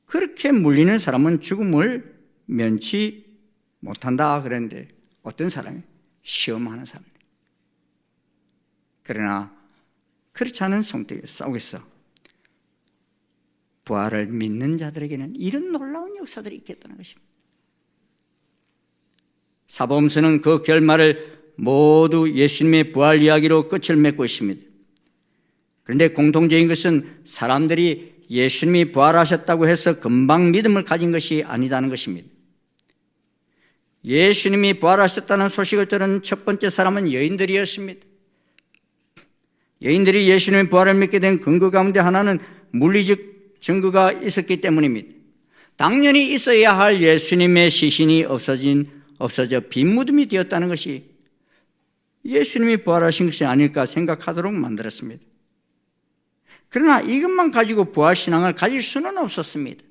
그렇게 물리는 사람은 죽음을 면치 못한다 그랬는데 어떤 사람이? 시험하는 사람. 그러나 그렇지 않은 성도에 싸우겠어. 부활을 믿는 자들에게는 이런 놀라운 역사들이 있겠다는 것입니다. 사복음서는 그 결말을 모두 예수님의 부활 이야기로 끝을 맺고 있습니다. 그런데 공통적인 것은 사람들이 예수님이 부활하셨다고 해서 금방 믿음을 가진 것이 아니다는 것입니다. 예수님이 부활하셨다는 소식을 들은 첫 번째 사람은 여인들이었습니다. 여인들이 예수님의 부활을 믿게 된 근거 가운데 하나는 물리적 증거가 있었기 때문입니다. 당연히 있어야 할 예수님의 시신이 없어져 빈 무덤이 되었다는 것이 예수님이 부활하신 것이 아닐까 생각하도록 만들었습니다. 그러나 이것만 가지고 부활신앙을 가질 수는 없었습니다.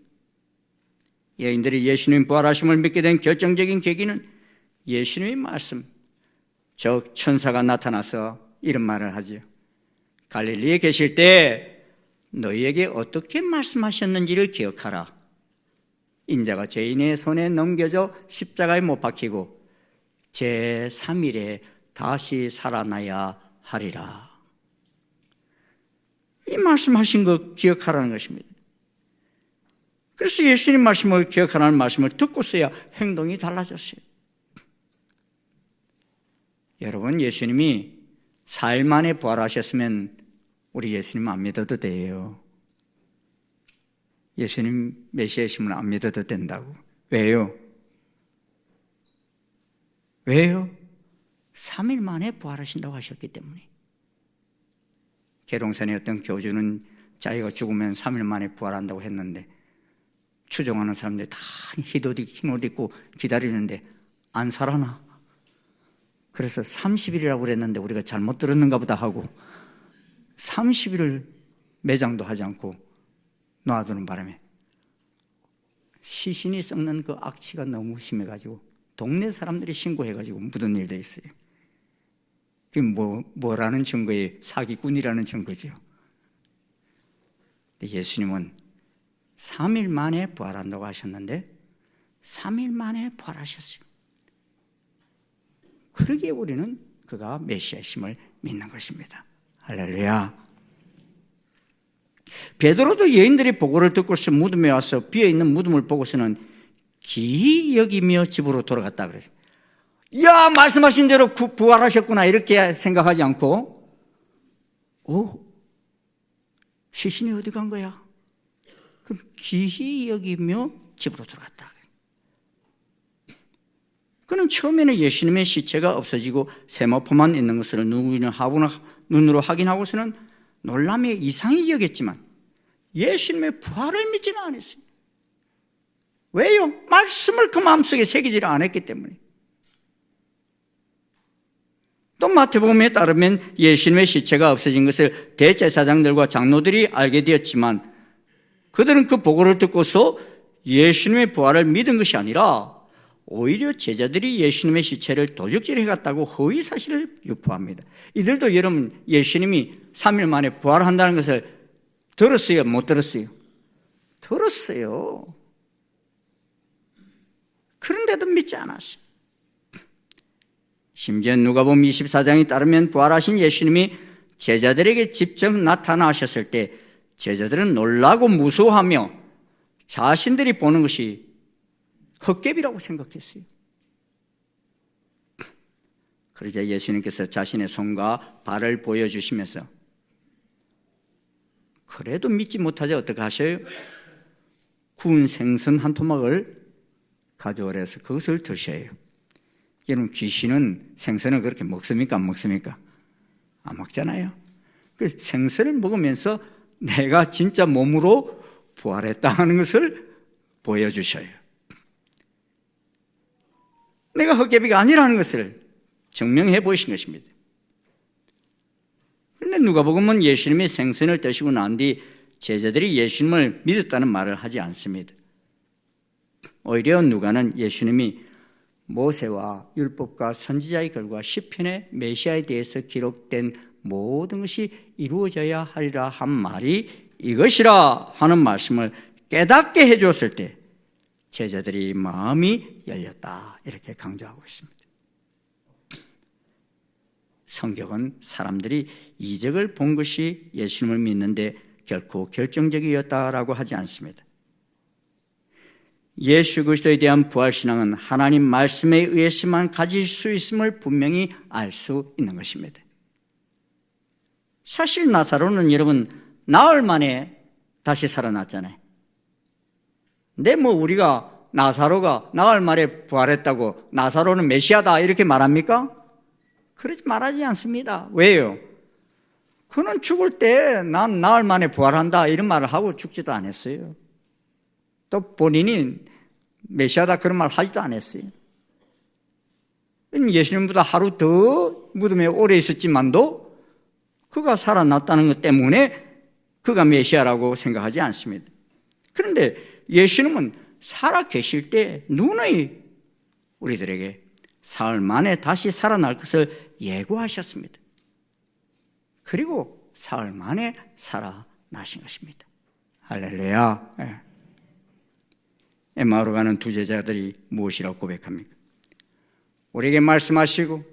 여인들이 예수님 부활하심을 믿게 된 결정적인 계기는 예수님의 말씀, 즉 천사가 나타나서 이런 말을 하죠. 갈릴리에 계실 때 너희에게 어떻게 말씀하셨는지를 기억하라. 인자가 죄인의 손에 넘겨져 십자가에 못 박히고 제3일에 다시 살아나야 하리라. 이 말씀하신 거 기억하라는 것입니다. 그래서 예수님 말씀을 기억하라는 말씀을 듣고서야 행동이 달라졌어요. 여러분, 예수님이 4일 만에 부활하셨으면 우리 예수님 안 믿어도 돼요. 예수님 메시아이심을 안 믿어도 된다고. 왜요? 왜요? 3일 만에 부활하신다고 하셨기 때문에. 계룡산의 어떤 교주는 자기가 죽으면 3일 만에 부활한다고 했는데 추종하는 사람들이 다 흰 옷 입고 기다리는데 안 살아나. 그래서 30일이라고 그랬는데 우리가 잘못 들었는가 보다 하고 30일을 매장도 하지 않고 놔두는 바람에 시신이 썩는 그 악취가 너무 심해가지고 동네 사람들이 신고해가지고 묻은 일도 있어요. 그게 뭐라는 증거예요? 사기꾼이라는 증거죠. 근데 예수님은 3일 만에 부활한다고 하셨는데 3일 만에 부활하셨어요. 그러기에 우리는 그가 메시아심을 믿는 것입니다. 할렐루야. 베드로도 여인들이 보고를 듣고서 무덤에 와서 비어있는 무덤을 보고서는 기이 여기며 집으로 돌아갔다 그랬어요. 야, 말씀하신 대로 부활하셨구나 이렇게 생각하지 않고 시신이 어디 간 거야? 그럼 기이 여기며 집으로 돌아갔다. 그는 처음에는 예수님의 시체가 없어지고 세마포만 있는 것을 눈으로 확인하고서는 놀람에 이상히 여겼지만 예수님의 부활을 믿지는 않았어요. 왜요? 말씀을 그 마음속에 새기지를 않았기 때문에. 또 마태복음에 따르면 예수님의 시체가 없어진 것을 대제사장들과 장로들이 알게 되었지만 그들은 그 보고를 듣고서 예수님의 부활을 믿은 것이 아니라 오히려 제자들이 예수님의 시체를 도적질해 갔다고 허위 사실을 유포합니다. 이들도 여러분 예수님이 3일 만에 부활한다는 것을 들었어요? 못 들었어요? 들었어요. 그런데도 믿지 않았어요. 심지어 누가복음 24장에 따르면 부활하신 예수님이 제자들에게 직접 나타나셨을 때 제자들은 놀라고 무서워하며 자신들이 보는 것이 헛개비라고 생각했어요. 그러자 예수님께서 자신의 손과 발을 보여주시면서 그래도 믿지 못하자 어떻게 하셔요? 구운 생선 한 토막을 가져오래서 그것을 드셔요. 여러분 귀신은 생선을 그렇게 먹습니까? 안 먹습니까? 안 먹잖아요. 그 생선을 먹으면서 내가 진짜 몸으로 부활했다 하는 것을 보여주셔요. 내가 헛개비가 아니라는 것을 증명해 보이신 것입니다. 그런데 누가복음은 예수님이 생선을 드시고 난 뒤 제자들이 예수님을 믿었다는 말을 하지 않습니다. 오히려 누가는 예수님이 모세와 율법과 선지자의 글과 시편의 메시아에 대해서 기록된 모든 것이 이루어져야 하리라 한 말이 이것이라 하는 말씀을 깨닫게 해주었을 때 제자들이 마음이 열렸다 이렇게 강조하고 있습니다. 성경은 사람들이 이적을 본 것이 예수님을 믿는데 결코 결정적이었다라고 하지 않습니다. 예수 그리스도에 대한 부활신앙은 하나님 말씀에 의해서만 가질 수 있음을 분명히 알 수 있는 것입니다. 사실 나사로는 여러분 나흘 만에 다시 살아났잖아요. 근데 우리가 나사로가 나흘 만에 부활했다고 나사로는 메시아다 이렇게 말합니까? 그러지 말하지 않습니다. 왜요? 그는 죽을 때 난 나흘 만에 부활한다 이런 말을 하고 죽지도 않았어요. 또 본인이 메시아다 그런 말 하지도 않았어요. 예수님보다 하루 더 무덤에 오래 있었지만도 그가 살아났다는 것 때문에 그가 메시아라고 생각하지 않습니다. 그런데 예수님은 살아 계실 때 누누이 우리들에게 사흘 만에 다시 살아날 것을 예고하셨습니다. 그리고 사흘 만에 살아나신 것입니다. 할렐루야. 엠마오로 가는 두 제자들이 무엇이라고 고백합니까? 우리에게 말씀하시고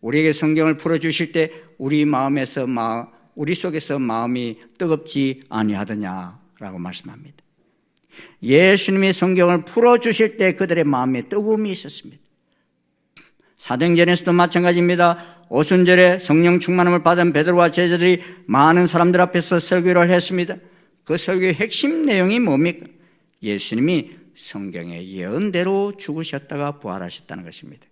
우리에게 성경을 풀어주실 때 우리 속에서 마음이 뜨겁지 아니하더냐라고 말씀합니다. 예수님이 성경을 풀어주실 때 그들의 마음에 뜨거움이 있었습니다. 사도행전에서도 마찬가지입니다. 오순절에 성령 충만함을 받은 베드로와 제자들이 많은 사람들 앞에서 설교를 했습니다. 그 설교의 핵심 내용이 뭡니까? 예수님이 성경의 예언대로 죽으셨다가 부활하셨다는 것입니다.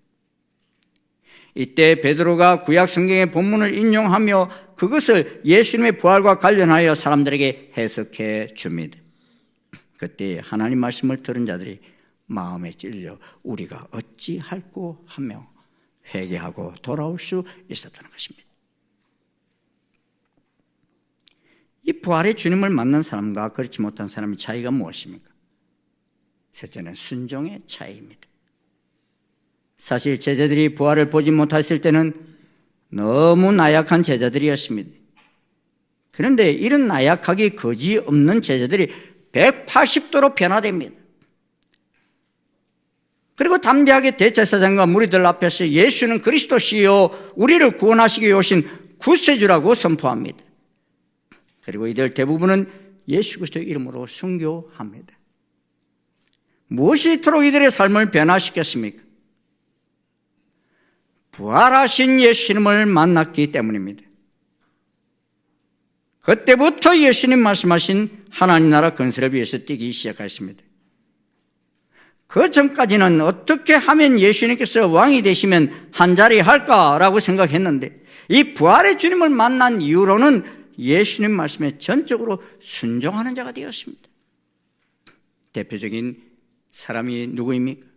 이때 베드로가 구약 성경의 본문을 인용하며 그것을 예수님의 부활과 관련하여 사람들에게 해석해 줍니다. 그때 하나님 말씀을 들은 자들이 마음에 찔려 우리가 어찌할꼬 하며 회개하고 돌아올 수 있었다는 것입니다. 이 부활의 주님을 만난 사람과 그렇지 못한 사람의 차이가 무엇입니까? 첫째는 순종의 차이입니다. 사실 제자들이 부활을 보지 못했을 때는 너무 나약한 제자들이었습니다. 그런데 이런 나약하기 거지없는 제자들이 180도로 변화됩니다. 그리고 담대하게 대제사장과 무리들 앞에서 예수는 그리스도시요 우리를 구원하시기 위해 오신 구세주라고 선포합니다. 그리고 이들 대부분은 예수 그리스도의 이름으로 순교합니다. 무엇이 이토록 이들의 삶을 변화시켰습니까? 부활하신 예수님을 만났기 때문입니다. 그때부터 예수님 말씀하신 하나님 나라 건설을 위해서 뛰기 시작했습니다. 그 전까지는 어떻게 하면 예수님께서 왕이 되시면 한자리 할까라고 생각했는데 이 부활의 주님을 만난 이후로는 예수님 말씀에 전적으로 순종하는 자가 되었습니다. 대표적인 사람이 누구입니까?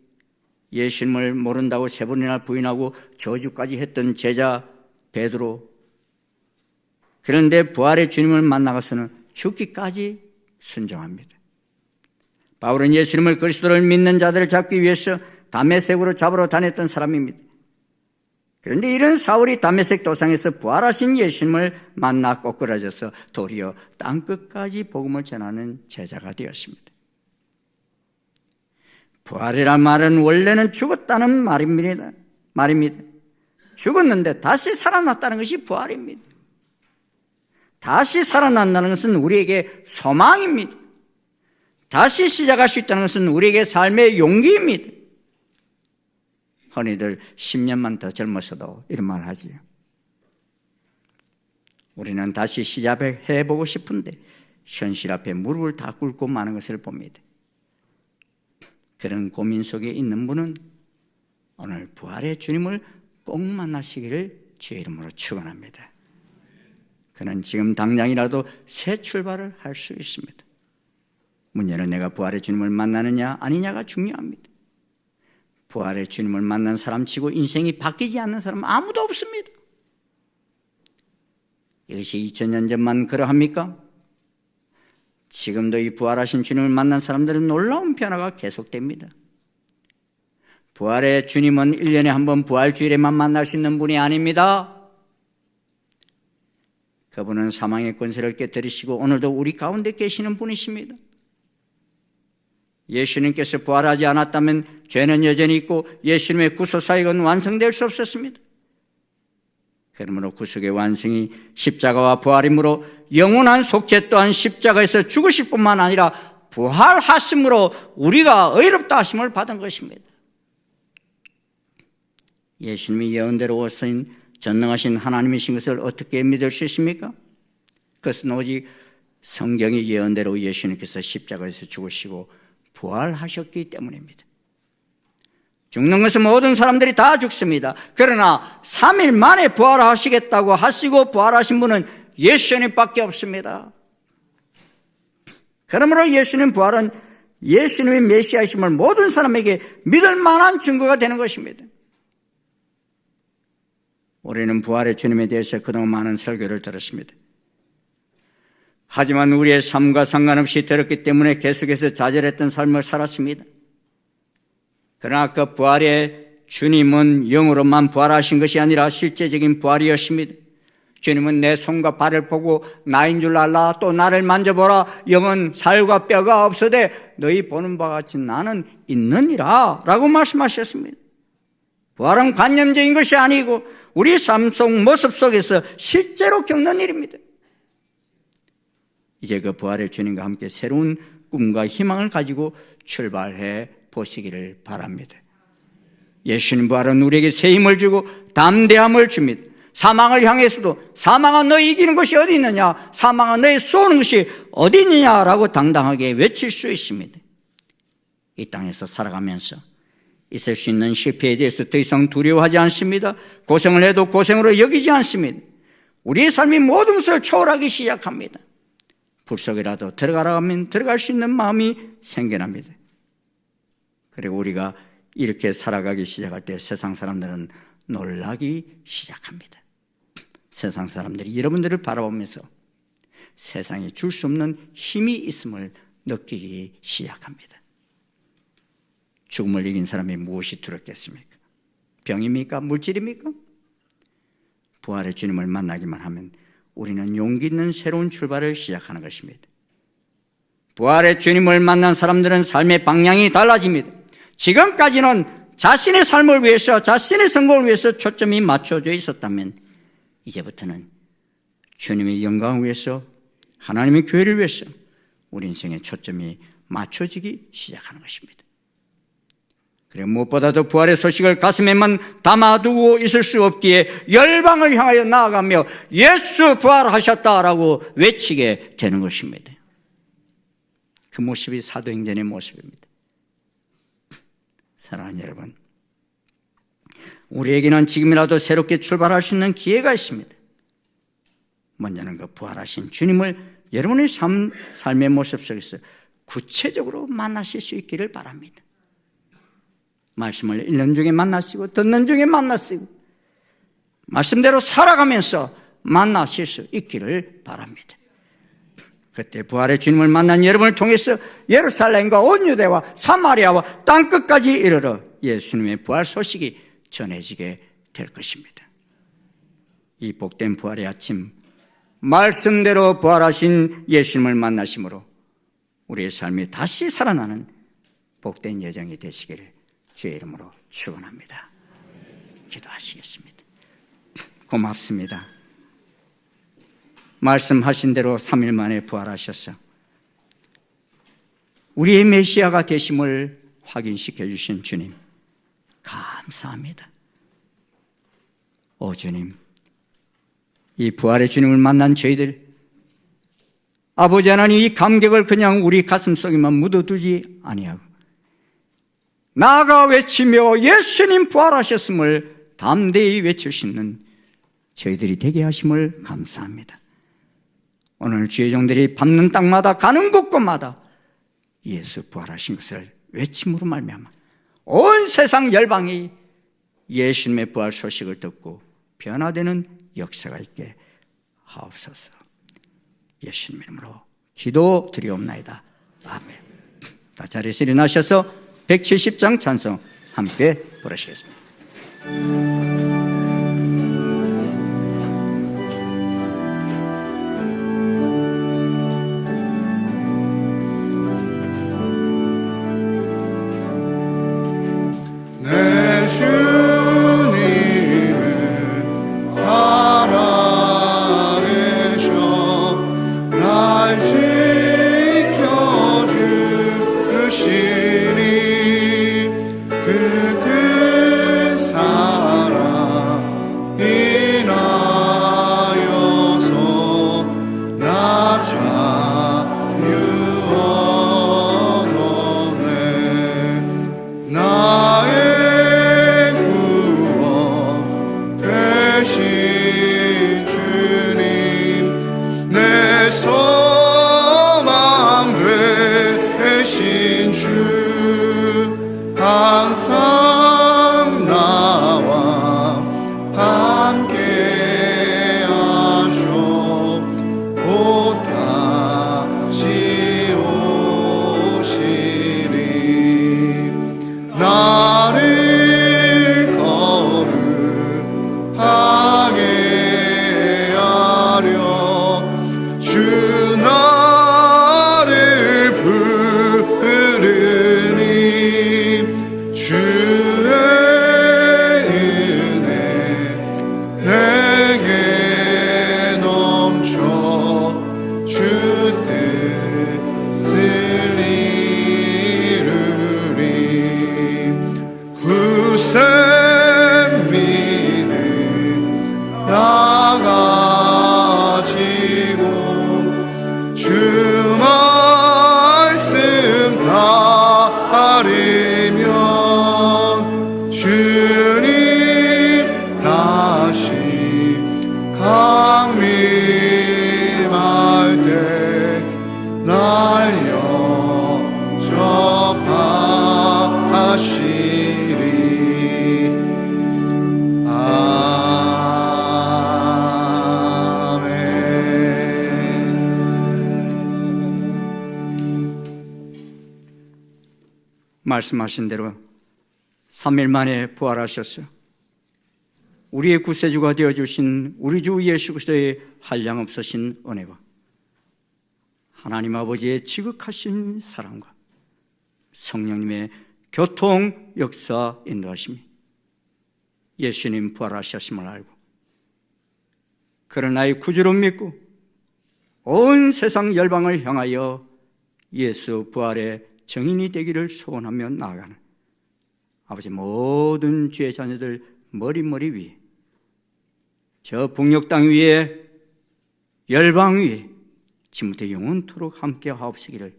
예수님을 모른다고 3번이나 부인하고 저주까지 했던 제자 베드로. 그런데 부활의 주님을 만나고서는 죽기까지 순종합니다. 바울은 예수님을 그리스도를 믿는 자들을 잡기 위해서 다메섹으로 잡으러 다녔던 사람입니다. 그런데 이런 사울이 다메섹 도상에서 부활하신 예수님을 만나 꼬꾸라져서 도리어 땅끝까지 복음을 전하는 제자가 되었습니다. 부활이란 말은 원래는 죽었다는 말입니다. 죽었는데 다시 살아났다는 것이 부활입니다. 다시 살아난다는 것은 우리에게 소망입니다. 다시 시작할 수 있다는 것은 우리에게 삶의 용기입니다. 흔히들 10년만 더 젊었어도 이런 말 하지요. 우리는 다시 시작해보고 싶은데 현실 앞에 무릎을 다 꿇고 마는 것을 봅니다. 그런 고민 속에 있는 분은 오늘 부활의 주님을 꼭 만나시기를 주의 이름으로 축원합니다. 그는 지금 당장이라도 새 출발을 할 수 있습니다. 문제는 내가 부활의 주님을 만나느냐 아니냐가 중요합니다. 부활의 주님을 만난 사람치고 인생이 바뀌지 않는 사람은 아무도 없습니다. 이것이 2000년 전만 그러합니까? 지금도 이 부활하신 주님을 만난 사람들은 놀라운 변화가 계속됩니다. 부활의 주님은 1년에 한 번 부활주일에만 만날 수 있는 분이 아닙니다. 그분은 사망의 권세를 깨뜨리시고 오늘도 우리 가운데 계시는 분이십니다. 예수님께서 부활하지 않았다면 죄는 여전히 있고 예수님의 구속사역은 완성될 수 없었습니다. 그러므로 구속의 완성이 십자가와 부활이므로 영원한 속죄 또한 십자가에서 죽으실 뿐만 아니라 부활하심으로 우리가 의롭다 하심을 받은 것입니다. 예수님이 예언대로 오신 전능하신 하나님이신 것을 어떻게 믿을 수 있습니까? 그것은 오직 성경의 예언대로 예수님께서 십자가에서 죽으시고 부활하셨기 때문입니다. 죽는 것은 모든 사람들이 다 죽습니다. 그러나 3일 만에 부활하시겠다고 하시고 부활하신 분은 예수님밖에 없습니다. 그러므로 예수님 부활은 예수님의 메시아이심을 모든 사람에게 믿을 만한 증거가 되는 것입니다. 우리는 부활의 주님에 대해서 그동안 많은 설교를 들었습니다. 하지만 우리의 삶과 상관없이 들었기 때문에 계속해서 좌절했던 삶을 살았습니다. 그러나 그 부활의 주님은 영으로만 부활하신 것이 아니라 실제적인 부활이었습니다. 주님은 내 손과 발을 보고 나인 줄 알라, 또 나를 만져보라, 영은 살과 뼈가 없으되 너희 보는 바와 같이 나는 있느니라 라고 말씀하셨습니다. 부활은 관념적인 것이 아니고 우리 삶 속 모습 속에서 실제로 겪는 일입니다. 이제 그 부활의 주님과 함께 새로운 꿈과 희망을 가지고 출발해 보시기를 바랍니다. 예수님 부활은 우리에게 새 힘을 주고 담대함을 줍니다. 사망을 향해서도 사망아 너희 이기는 것이 어디 있느냐, 사망아 너희 쏘는 것이 어디 있느냐라고 당당하게 외칠 수 있습니다. 이 땅에서 살아가면서 있을 수 있는 실패에 대해서 더 이상 두려워하지 않습니다. 고생을 해도 고생으로 여기지 않습니다. 우리의 삶이 모든 것을 초월하기 시작합니다. 불 속이라도 들어가라 하면 들어갈 수 있는 마음이 생겨납니다. 그리고 우리가 이렇게 살아가기 시작할 때 세상 사람들은 놀라기 시작합니다. 세상 사람들이 여러분들을 바라보면서 세상에 줄 수 없는 힘이 있음을 느끼기 시작합니다. 죽음을 이긴 사람이 무엇이 두렵겠습니까? 병입니까? 물질입니까? 부활의 주님을 만나기만 하면 우리는 용기 있는 새로운 출발을 시작하는 것입니다. 부활의 주님을 만난 사람들은 삶의 방향이 달라집니다. 지금까지는 자신의 삶을 위해서, 자신의 성공을 위해서 초점이 맞춰져 있었다면 이제부터는 주님의 영광을 위해서, 하나님의 교회를 위해서 우리 인생의 초점이 맞춰지기 시작하는 것입니다. 그리고 무엇보다도 부활의 소식을 가슴에만 담아두고 있을 수 없기에 열방을 향하여 나아가며 예수 부활하셨다라고 외치게 되는 것입니다. 그 모습이 사도행전의 모습입니다. 사랑하는 여러분, 우리에게는 지금이라도 새롭게 출발할 수 있는 기회가 있습니다. 먼저는 그 부활하신 주님을 여러분의 삶의 모습 속에서 구체적으로 만나실 수 있기를 바랍니다. 말씀을 읽는 중에 만나시고 듣는 중에 만나시고 말씀대로 살아가면서 만나실 수 있기를 바랍니다. 그때 부활의 주님을 만난 여러분을 통해서 예루살렘과 온 유대와 사마리아와 땅끝까지 이르러 예수님의 부활 소식이 전해지게 될 것입니다. 이 복된 부활의 아침, 말씀대로 부활하신 예수님을 만나심으로 우리의 삶이 다시 살아나는 복된 여정이 되시기를 주의 이름으로 축원합니다. 기도하시겠습니다. 고맙습니다. 말씀하신 대로 3일 만에 부활하셔서 우리의 메시아가 되심을 확인시켜 주신 주님, 감사합니다. 오 주님, 이 부활의 주님을 만난 저희들, 아버지 하나님, 이 감격을 그냥 우리 가슴속에만 묻어두지 아니하고 나아가 외치며 예수님 부활하셨음을 담대히 외칠 수 있는 저희들이 되게 하심을 감사합니다. 오늘 주의 종들이 밟는 땅마다 가는 곳곳마다 예수 부활하신 것을 외침으로 말미암아 온 세상 열방이 예수님의 부활 소식을 듣고 변화되는 역사가 있게 하옵소서. 예수님 이름으로 기도드리옵나이다. 아멘. 다 자리에서 일어나셔서 170장 찬송 함께 부르시겠습니다. 내 주님을 살아계셔 날 지켜주시니 그 큰 사랑 인하여서 나 자유 얻었네. 나의 구원 되신 주님, 내 소망 되신 주, 항상 나와 함께 하셔 곧 다시 오시리. 나를 거룩하게 하려 주 나를 부르니 주 바르면 주님 다시 강림할 때 날 영접하시리. 말씀하신 대로 3일 만에 부활하셨어요. 우리의 구세주가 되어주신 우리 주 예수 그리스도의 한량없으신 은혜와 하나님 아버지의 지극하신 사랑과 성령님의 교통 역사 인도하심이 예수님 부활하셨음을 알고 그런 나의 구주로 믿고 온 세상 열방을 향하여 예수 부활의 정인이 되기를 소원하며 나아가는 아버지 모든 주의 자녀들 머리 위에 저 북녘 땅 위에 열방 위에 지금부터 영원토록 함께 하옵시기를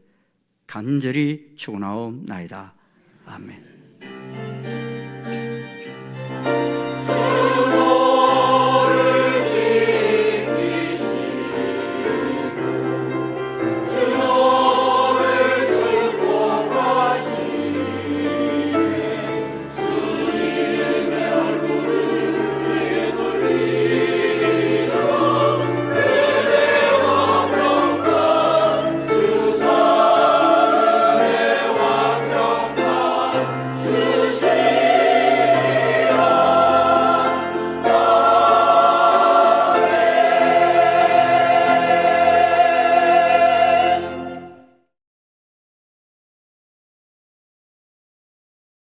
간절히 축원하옵나이다. 아멘.